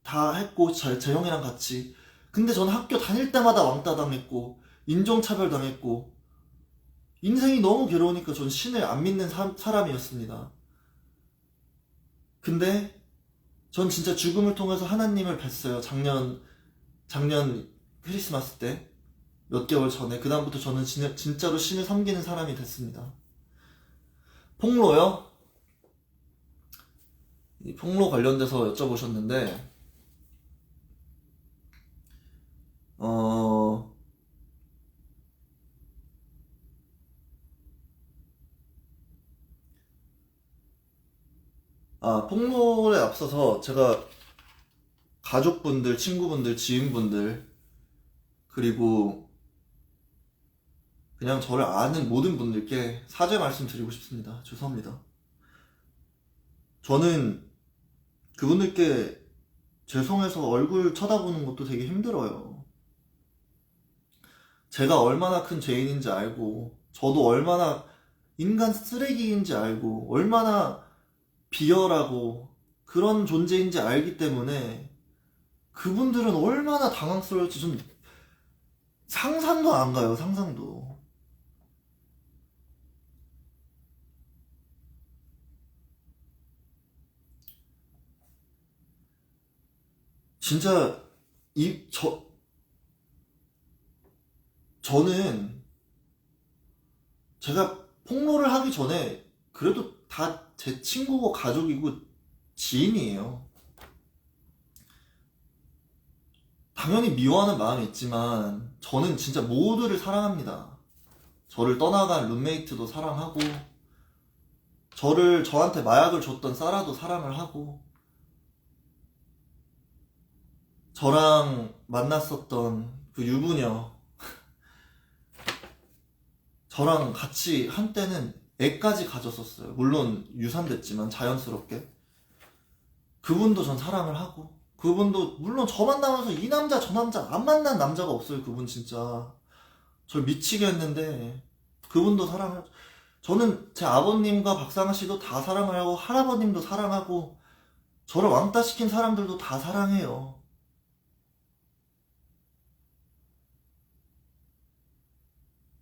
다 했고, 제 형이랑 같이. 근데 저는 학교 다닐 때마다 왕따 당했고, 인종차별 당했고, 인생이 너무 괴로우니까 전 신을 안 믿는 사람이었습니다. 근데 전 진짜 죽음을 통해서 하나님을 뵀어요. 작년 크리스마스 때 몇 개월 전에. 그 다음부터 저는 진짜로 신을 섬기는 사람이 됐습니다. 폭로요? 이 폭로 관련돼서 여쭤보셨는데 폭로에 앞서서 제가 가족분들, 친구분들, 지인분들, 그리고 그냥 저를 아는 모든 분들께 사죄 말씀드리고 싶습니다. 죄송합니다. 저는 그분들께 죄송해서 얼굴 쳐다보는 것도 되게 힘들어요. 제가 얼마나 큰 죄인인지 알고, 저도 얼마나 인간 쓰레기인지 알고, 얼마나 비열하고 그런 존재인지 알기 때문에 그분들은 얼마나 당황스러울지 좀 상상도 안 가요, 상상도. 진짜 저는 제가 폭로를 하기 전에 그래도 다 제 친구고 가족이고 지인이에요. 당연히 미워하는 마음이 있지만 저는 진짜 모두를 사랑합니다. 저를 떠나간 룸메이트도 사랑하고, 저한테 마약을 줬던 사라도 사랑을 하고, 저랑 만났었던 그 유부녀, 저랑 같이 한때는 애까지 가졌었어요. 물론 유산됐지만 자연스럽게. 그분도 전 사랑을 하고, 그분도 물론 저 만나면서 이 남자 저 남자 안 만난 남자가 없어요. 그분 진짜 절 미치게 했는데 그분도 사랑을. 저는 제 아버님과 박상아 씨도 다 사랑을 하고, 할아버님도 사랑하고, 저를 왕따 시킨 사람들도 다 사랑해요.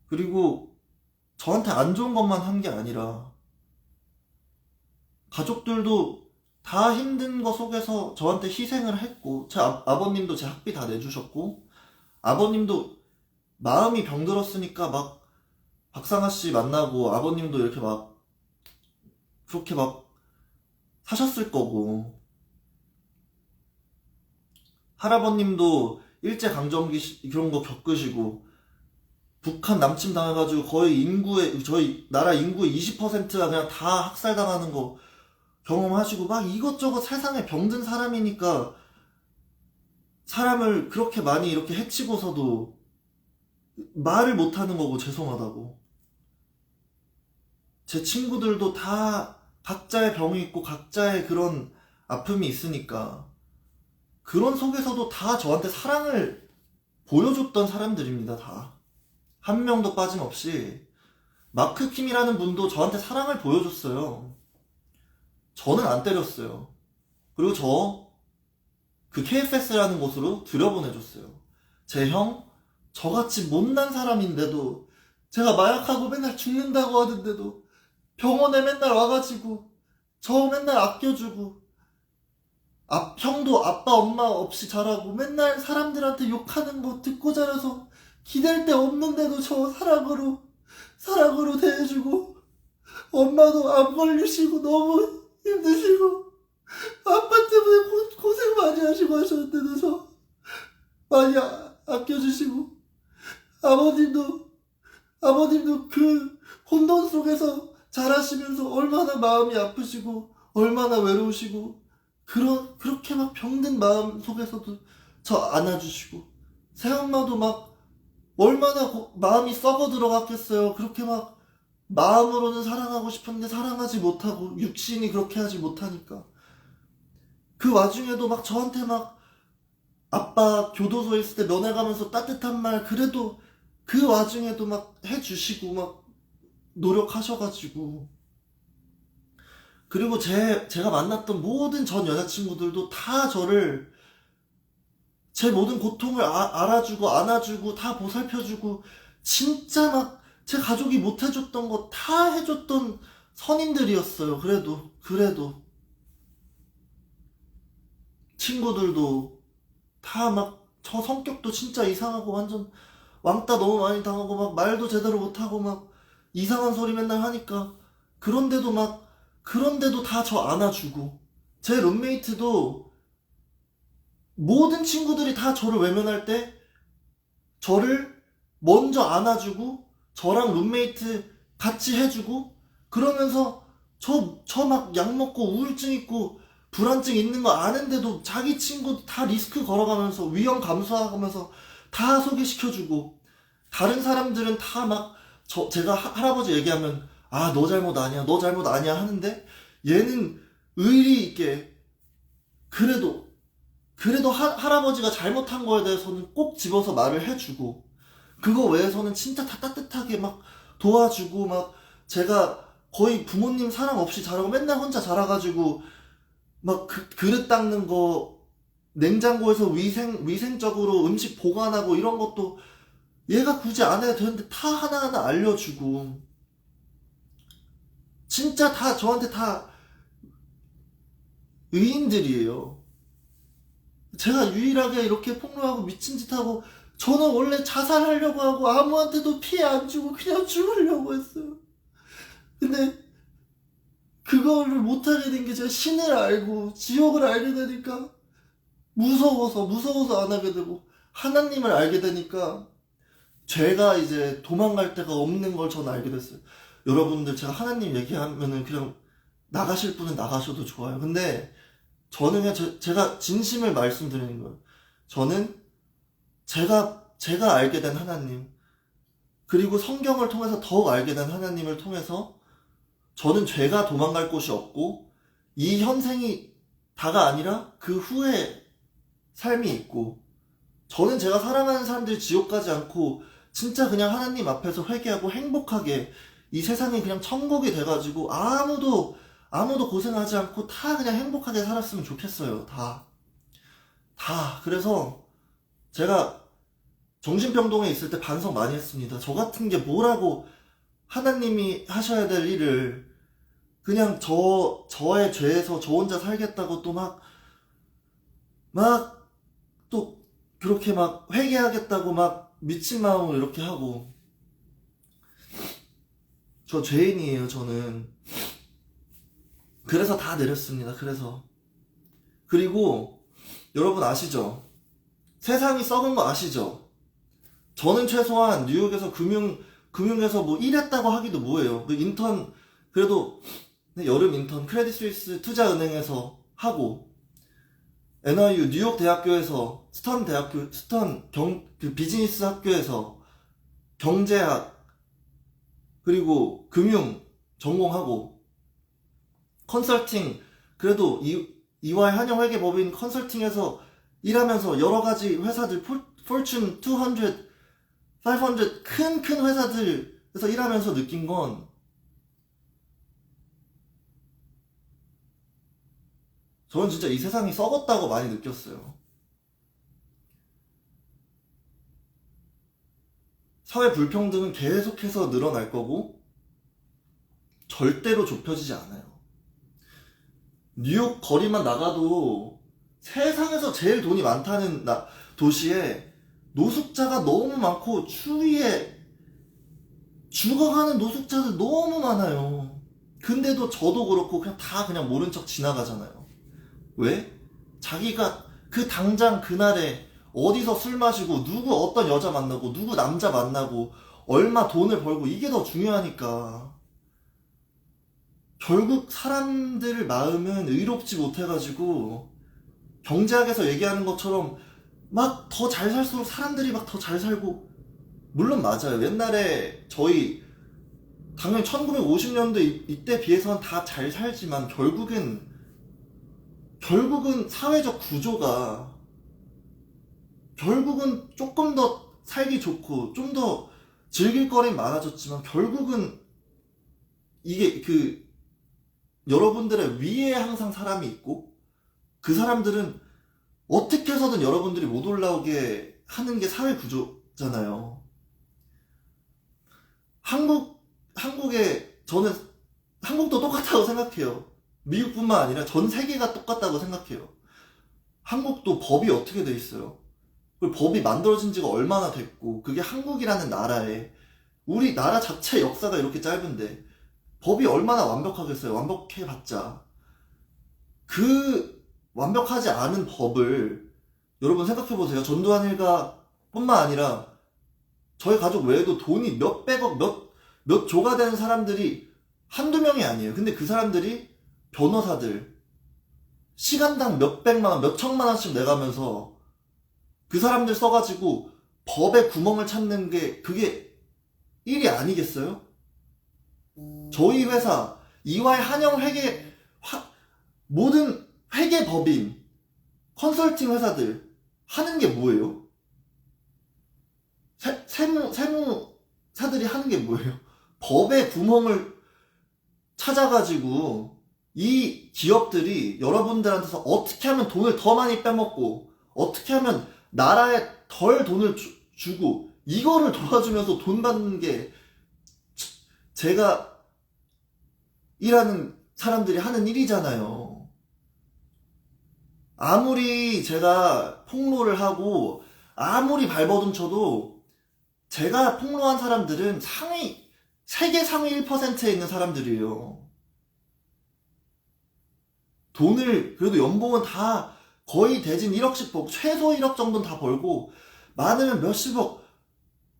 그리고 저한테 안 좋은 것만 한 게 아니라 가족들도 다 힘든 거 속에서 저한테 희생을 했고, 제 아버님도 제 학비 다 내주셨고, 아버님도 마음이 병들었으니까 막 박상아 씨 만나고 아버님도 이렇게 막 그렇게 막 사셨을 거고, 할아버님도 일제강점기 그런 거 겪으시고, 북한 남침 당해가지고 거의 저희 나라 인구의 20%가 그냥 다 학살당하는 거 경험하시고, 막 이것저것 세상에 병든 사람이니까 사람을 그렇게 많이 이렇게 해치고서도 말을 못하는 거고, 죄송하다고. 제 친구들도 다 각자의 병이 있고 각자의 그런 아픔이 있으니까 그런 속에서도 다 저한테 사랑을 보여줬던 사람들입니다. 다 한 명도 빠짐없이. 마크 킴이라는 분도 저한테 사랑을 보여줬어요. 저는 안 때렸어요. 그리고 그 KFS라는 곳으로 들여보내줬어요. 제 형, 저같이 못난 사람인데도, 제가 마약하고 맨날 죽는다고 하는데도 병원에 맨날 와가지고 저 맨날 아껴주고, 형도 아빠 엄마 없이 자라고 맨날 사람들한테 욕하는 거 듣고 자라서 기댈 데 없는데도 저 사랑으로 대해주고, 엄마도 안 벌리시고 너무 힘드시고 아빠 때문에 고생 많이 하시고 하셨는데도 저 많이 아껴주시고, 아버님도 그 혼돈 속에서 자라시면서 얼마나 마음이 아프시고 얼마나 외로우시고, 그렇게 막 병든 마음 속에서도 저 안아주시고, 새엄마도 막 얼마나 마음이 썩어 들어갔겠어요. 그렇게 막 마음으로는 사랑하고 싶은데 사랑하지 못하고, 육신이 그렇게 하지 못하니까. 그 와중에도 막 저한테 막 아빠 교도소에 있을 때 면회 가면서 따뜻한 말 그래도 그 와중에도 막 해주시고 막 노력하셔가지고. 그리고 제가 만났던 모든 전 여자친구들도 다 저를, 제 모든 고통을 알아주고 안아주고 다 보살펴주고, 진짜 막 제 가족이 못 해줬던 거 다 해줬던 선인들이었어요. 그래도 친구들도 다 막 저 성격도 진짜 이상하고 완전 왕따 너무 많이 당하고 막 말도 제대로 못하고 막 이상한 소리 맨날 하니까 그런데도 다 저 안아주고 제 룸메이트도 모든 친구들이 다 저를 외면할 때 저를 먼저 안아주고 저랑 룸메이트 같이 해주고 그러면서 저 막 약 먹고 우울증 있고 불안증 있는 거 아는데도 자기 친구 다 리스크 걸어가면서 위험 감수하면서 다 소개시켜주고 다른 사람들은 다 막 제가 할아버지 얘기하면 아 너 잘못 아니야 너 잘못 아니야 하는데 얘는 의리 있게 그래도 할아버지가 잘못한 거에 대해서는 꼭 집어서 말을 해주고 그거 외에서는 진짜 다 따뜻하게 막 도와주고 막 제가 거의 부모님 사랑 없이 자라고 맨날 혼자 자라가지고 막 그릇 닦는 거 냉장고에서 위생적으로 음식 보관하고 이런 것도 얘가 굳이 안 해도 되는데 다 하나하나 알려주고 진짜 다 저한테 다 의인들이에요. 제가 유일하게 이렇게 폭로하고 미친 짓 하고 저는 원래 자살하려고 하고 아무한테도 피해 안 주고 그냥 죽으려고 했어요. 근데 그거를 못하게 된 게 제가 신을 알고 지옥을 알게 되니까 무서워서 안 하게 되고 하나님을 알게 되니까 죄가 이제 도망갈 데가 없는 걸 저는 알게 됐어요. 여러분들 제가 하나님 얘기하면은 그냥 나가실 분은 나가셔도 좋아요. 근데 저는 그냥 제가 진심을 말씀드리는 거예요. 저는 제가 알게 된 하나님 그리고 성경을 통해서 더욱 알게 된 하나님을 통해서 저는 죄가 도망갈 곳이 없고 이 현생이 다가 아니라 그 후에 삶이 있고 저는 제가 사랑하는 사람들이 지옥 가지 않고 진짜 그냥 하나님 앞에서 회개하고 행복하게 이 세상이 그냥 천국이 돼가지고 아무도 고생하지 않고 다 그냥 행복하게 살았으면 좋겠어요. 다. 그래서 제가 정신병동에 있을 때 반성 많이 했습니다. 저 같은 게 뭐라고 하나님이 하셔야 될 일을 그냥 저의 죄에서 저 혼자 살겠다고 또 또 그렇게 막 회개하겠다고 막 미친 마음으로 이렇게 하고 저 죄인이에요 저는. 그래서 다 내렸습니다. 그리고 여러분 아시죠? 세상이 썩은 거 아시죠? 저는 최소한 뉴욕에서 금융에서 뭐 일했다고 하기도 뭐예요. 그 인턴 그래도 여름 인턴 크레딧 스위스 투자은행에서 하고 NYU 뉴욕 대학교에서 그 비즈니스 학교에서 경제학 그리고 금융 전공하고 컨설팅 그래도 EY 한영회계법인 컨설팅에서 일하면서 여러 가지 회사들 포춘 200, 500 큰 회사들에서 일하면서 느낀 건 저는 진짜 이 세상이 썩었다고 많이 느꼈어요. 사회 불평등은 계속해서 늘어날 거고 절대로 좁혀지지 않아요. 뉴욕 거리만 나가도 세상에서 제일 돈이 많다는 도시에 노숙자가 너무 많고 추위에 죽어가는 노숙자들 너무 많아요. 근데도 저도 그렇고 그냥 모른 척 지나가잖아요. 왜? 자기가 그 당장 그날에 어디서 술 마시고 누구 어떤 여자 만나고 누구 남자 만나고 얼마 돈을 벌고 이게 더 중요하니까. 결국 사람들 마음은 의롭지 못해가지고 경제학에서 얘기하는 것처럼 막 더 잘 살수록 사람들이 막 더 잘 살고 물론 맞아요. 옛날에 저희 당연히 1950년대 이때 비해서는 다 잘 살지만 결국은 사회적 구조가 결국은 조금 더 살기 좋고 좀 더 즐길 거리는 많아졌지만 결국은 이게 여러분들의 위에 항상 사람이 있고 그 사람들은 어떻게 해서든 여러분들이 못 올라오게 하는 게 사회 구조잖아요. 저는 한국도 똑같다고 생각해요. 미국뿐만 아니라 전 세계가 똑같다고 생각해요. 한국도 법이 어떻게 돼 있어요? 그리고 법이 만들어진 지가 얼마나 됐고, 그게 한국이라는 나라에, 우리 나라 자체 역사가 이렇게 짧은데 법이 얼마나 완벽하겠어요? 완벽해봤자. 그 완벽하지 않은 법을 여러분 생각해보세요. 전두환 일가 뿐만 아니라 저희 가족 외에도 돈이 몇백억, 몇 조가 되는 사람들이 한두 명이 아니에요. 근데 그 사람들이 변호사들 시간당 몇백만 원, 몇천만 원씩 내가면서 그 사람들 써가지고 법에 구멍을 찾는 게 그게 일이 아니겠어요? 저희 회사 이화의 한영 모든 회계법인 컨설팅 회사들 하는 게 뭐예요? 세무사들이 하는 게 뭐예요? 법의 구멍을 찾아가지고 이 기업들이 여러분들한테서 어떻게 하면 돈을 더 많이 빼먹고 어떻게 하면 나라에 덜 돈을 주고 이거를 도와주면서 돈 받는 게 제가 일하는 사람들이 하는 일이잖아요. 아무리 제가 폭로를 하고 아무리 발버둥 쳐도 제가 폭로한 사람들은 세계 상위 1%에 있는 사람들이에요. 돈을 그래도 연봉은 다 거의 대진 1억씩 벌고 최소 1억 정도는 다 벌고 많으면 몇십억,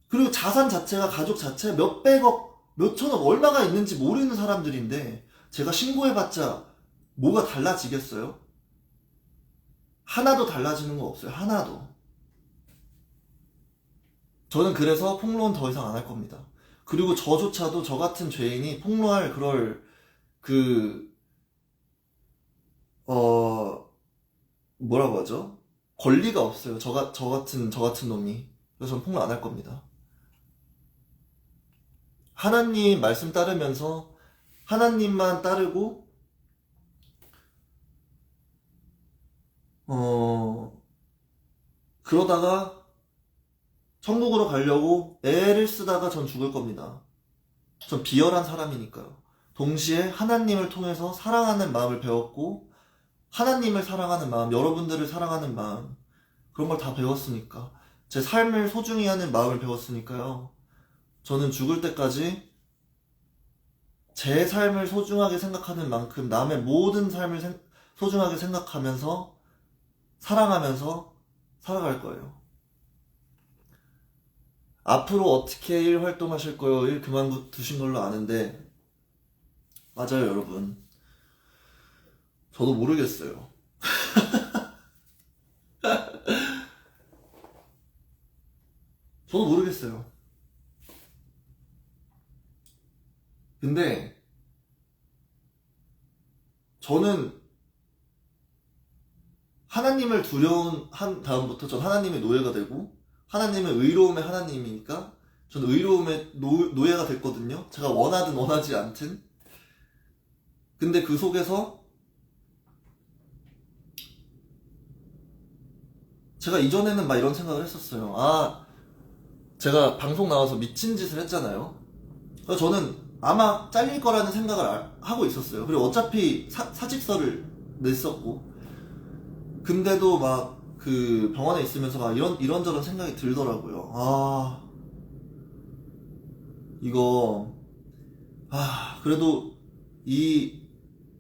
그리고 자산 자체가 가족 자체 몇백억 몇천억 얼마가 있는지 모르는 사람들인데 제가 신고해봤자 뭐가 달라지겠어요? 하나도 달라지는 거 없어요. 하나도. 저는 그래서 폭로는 더 이상 안 할 겁니다. 그리고 저조차도 저 같은 죄인이 폭로할 그럴 뭐라고 하죠? 권리가 없어요. 저 같은 놈이. 그래서 저는 폭로 안 할 겁니다. 하나님 말씀 따르면서 하나님만 따르고 그러다가 천국으로 가려고 애를 쓰다가 전 죽을 겁니다. 전 비열한 사람이니까요. 동시에 하나님을 통해서 사랑하는 마음을 배웠고 하나님을 사랑하는 마음, 여러분들을 사랑하는 마음, 그런 걸 다 배웠으니까, 제 삶을 소중히 하는 마음을 배웠으니까요. 저는 죽을 때까지 제 삶을 소중하게 생각하는 만큼 남의 모든 삶을 소중하게 생각하면서 사랑하면서 살아갈 거예요. 앞으로 어떻게 일 활동하실 거예요? 일 그만두신 걸로 아는데, 맞아요, 여러분. 저도 모르겠어요. 저도 모르겠어요. 근데 저는 하나님을 한 다음부터 전 하나님의 노예가 되고 하나님은 의로움의 하나님이니까 저는 의로움의 노예가 됐거든요. 제가 원하든 원하지 않든. 근데 그 속에서 제가 이전에는 막 이런 생각을 했었어요. 제가 방송 나와서 미친 짓을 했잖아요. 그래서 저는 아마 잘릴 거라는 생각을 하고 있었어요. 그리고 어차피 사직서를 냈었고. 근데도 막 그 병원에 있으면서 막 이런저런 생각이 들더라고요. 그래도 이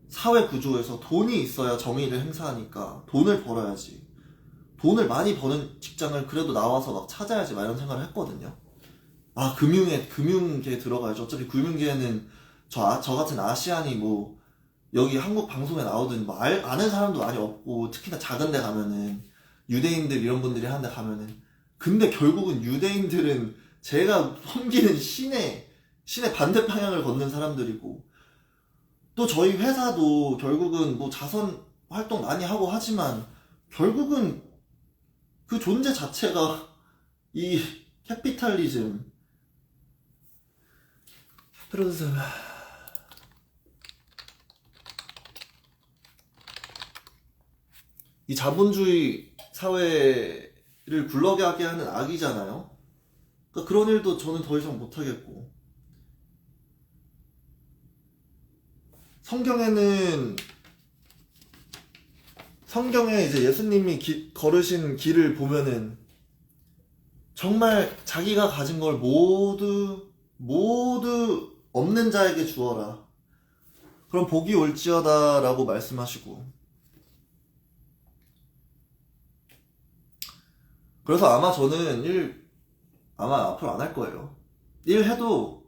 사회 구조에서 돈이 있어야 정의를 행사하니까 돈을 벌어야지. 돈을 많이 버는 직장을 그래도 나와서 막 찾아야지 막 이런 생각을 했거든요. 금융계에 들어가야죠. 어차피 금융계에는 저 같은 아시안이 뭐 여기 한국 방송에 나오든 뭐 아는 사람도 많이 없고, 특히나 작은 데 가면은 유대인들 이런 분들이 하는 데 가면은, 근데 결국은 유대인들은 제가 섬기는 신의 반대 방향을 걷는 사람들이고, 또 저희 회사도 결국은 뭐 자선 활동 많이 하고 하지만 결국은 그 존재 자체가 이 캐피탈리즘, 이 자본주의 사회를 굴러가게 하는 악이잖아요. 그러니까 그런 일도 저는 더 이상 못하겠고, 성경에는 성경에 이제 예수님이 걸으신 길을 보면은 정말 자기가 가진 걸 모두 없는 자에게 주어라. 그럼 복이 올지어다 라고 말씀하시고. 그래서 아마 저는 아마 앞으로 안 할 거예요. 일 해도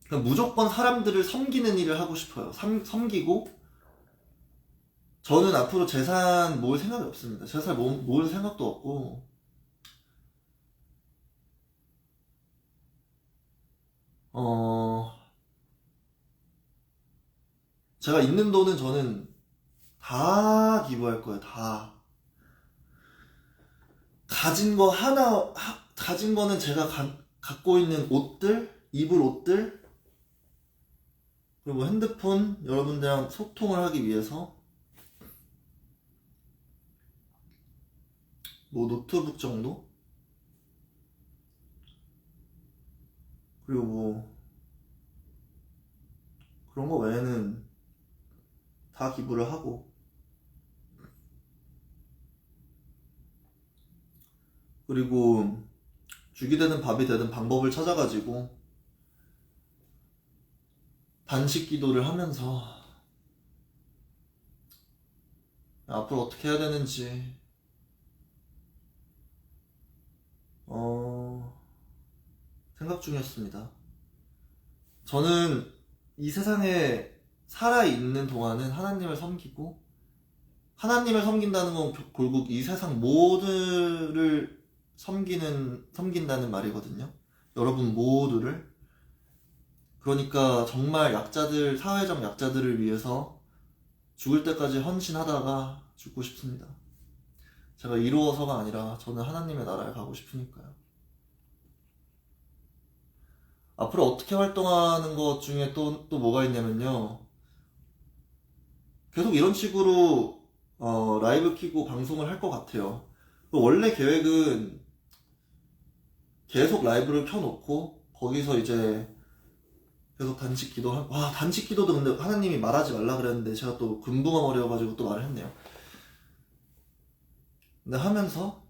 그냥 무조건 사람들을 섬기는 일을 하고 싶어요. 섬기고, 저는 앞으로 재산 모을 생각이 없습니다. 재산 모을 생각도 없고, 제가 있는 돈은 저는 다 기부할 거예요. 다. 가진 거는 제가 갖고 있는 옷들, 입을 옷들, 그리고 핸드폰, 여러분들이랑 소통을 하기 위해서 뭐 노트북 정도? 그리고 뭐 그런 거 외에는 다 기부를 하고, 그리고 죽이 되든 밥이 되든 방법을 찾아가지고 단식 기도를 하면서 앞으로 어떻게 해야 되는지 생각 중이었습니다. 저는 이 세상에 살아있는 동안은 하나님을 섬기고, 하나님을 섬긴다는 건 결국 이 세상 모두를 섬긴다는 말이거든요. 여러분 모두를. 그러니까 정말 약자들, 사회적 약자들을 위해서 죽을 때까지 헌신하다가 죽고 싶습니다. 제가 이루어서가 아니라 저는 하나님의 나라에 가고 싶으니까요. 앞으로 어떻게 활동하는 것 중에 또 뭐가 있냐면요. 계속 이런 식으로 라이브 키고 방송을 할 것 같아요. 원래 계획은 계속 라이브를 켜놓고 거기서 이제 계속 단식 기도하고, 단식 기도도 근데 하나님이 말하지 말라 그랬는데 제가 또 금붕어버려가지고 또 말을 했네요. 근데 하면서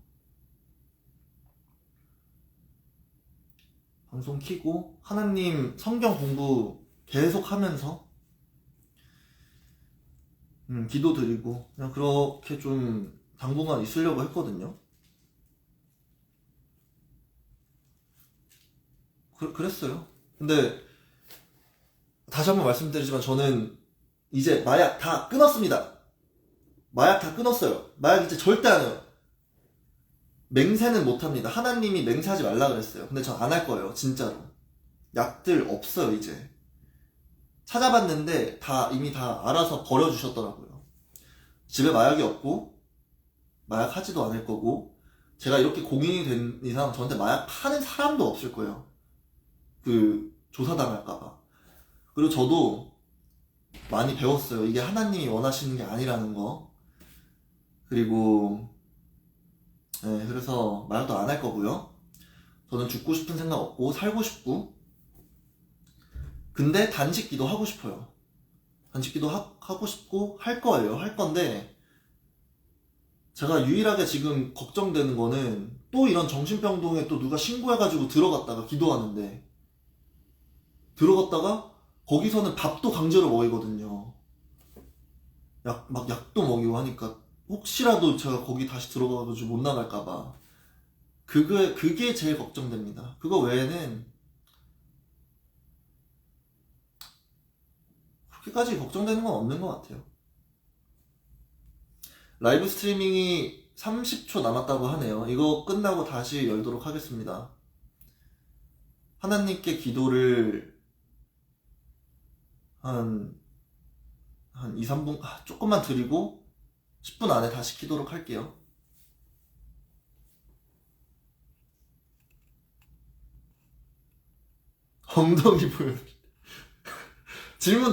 방송 키고 하나님 성경 공부 계속 하면서 기도 드리고 그냥 그렇게 좀 당분간 있으려고 했거든요. 그랬어요. 근데 다시 한번 말씀드리지만 저는 이제 마약 다 끊었습니다. 마약 다 끊었어요. 마약 이제 절대 안 해요. 맹세는 못합니다. 하나님이 맹세하지 말라 그랬어요. 근데 전 안 할 거예요. 진짜로. 약들 없어요 이제. 찾아봤는데 이미 다 알아서 버려주셨더라고요. 집에 마약이 없고 마약 하지도 않을 거고, 제가 이렇게 공인이 된 이상 저한테 마약 파는 사람도 없을 거예요. 조사당할까봐. 그리고 저도 많이 배웠어요. 이게 하나님이 원하시는 게 아니라는 거. 그리고 그래서 마약도 안 할 거고요. 저는 죽고 싶은 생각 없고 살고 싶고, 근데 단식기도 하고 싶어요. 단식기도 하고 싶고 할 거예요. 할 건데 제가 유일하게 지금 걱정되는 거는 또 이런 정신병동에 또 누가 신고해가지고 들어갔다가 기도하는데, 들어갔다가 거기서는 밥도 강제로 먹이거든요. 막 약도 먹이고 하니까 혹시라도 제가 거기 다시 들어가가지고 못 나갈까봐. 그게 제일 걱정됩니다. 그거 외에는 그렇게까지 걱정되는 건 없는 것 같아요. 라이브 스트리밍이 30초 남았다고 하네요. 이거 끝나고 다시 열도록 하겠습니다. 하나님께 기도를 한 2, 3분 조금만 드리고 10분 안에 다시 키도록 할게요. 엉덩이 보여. 질문 다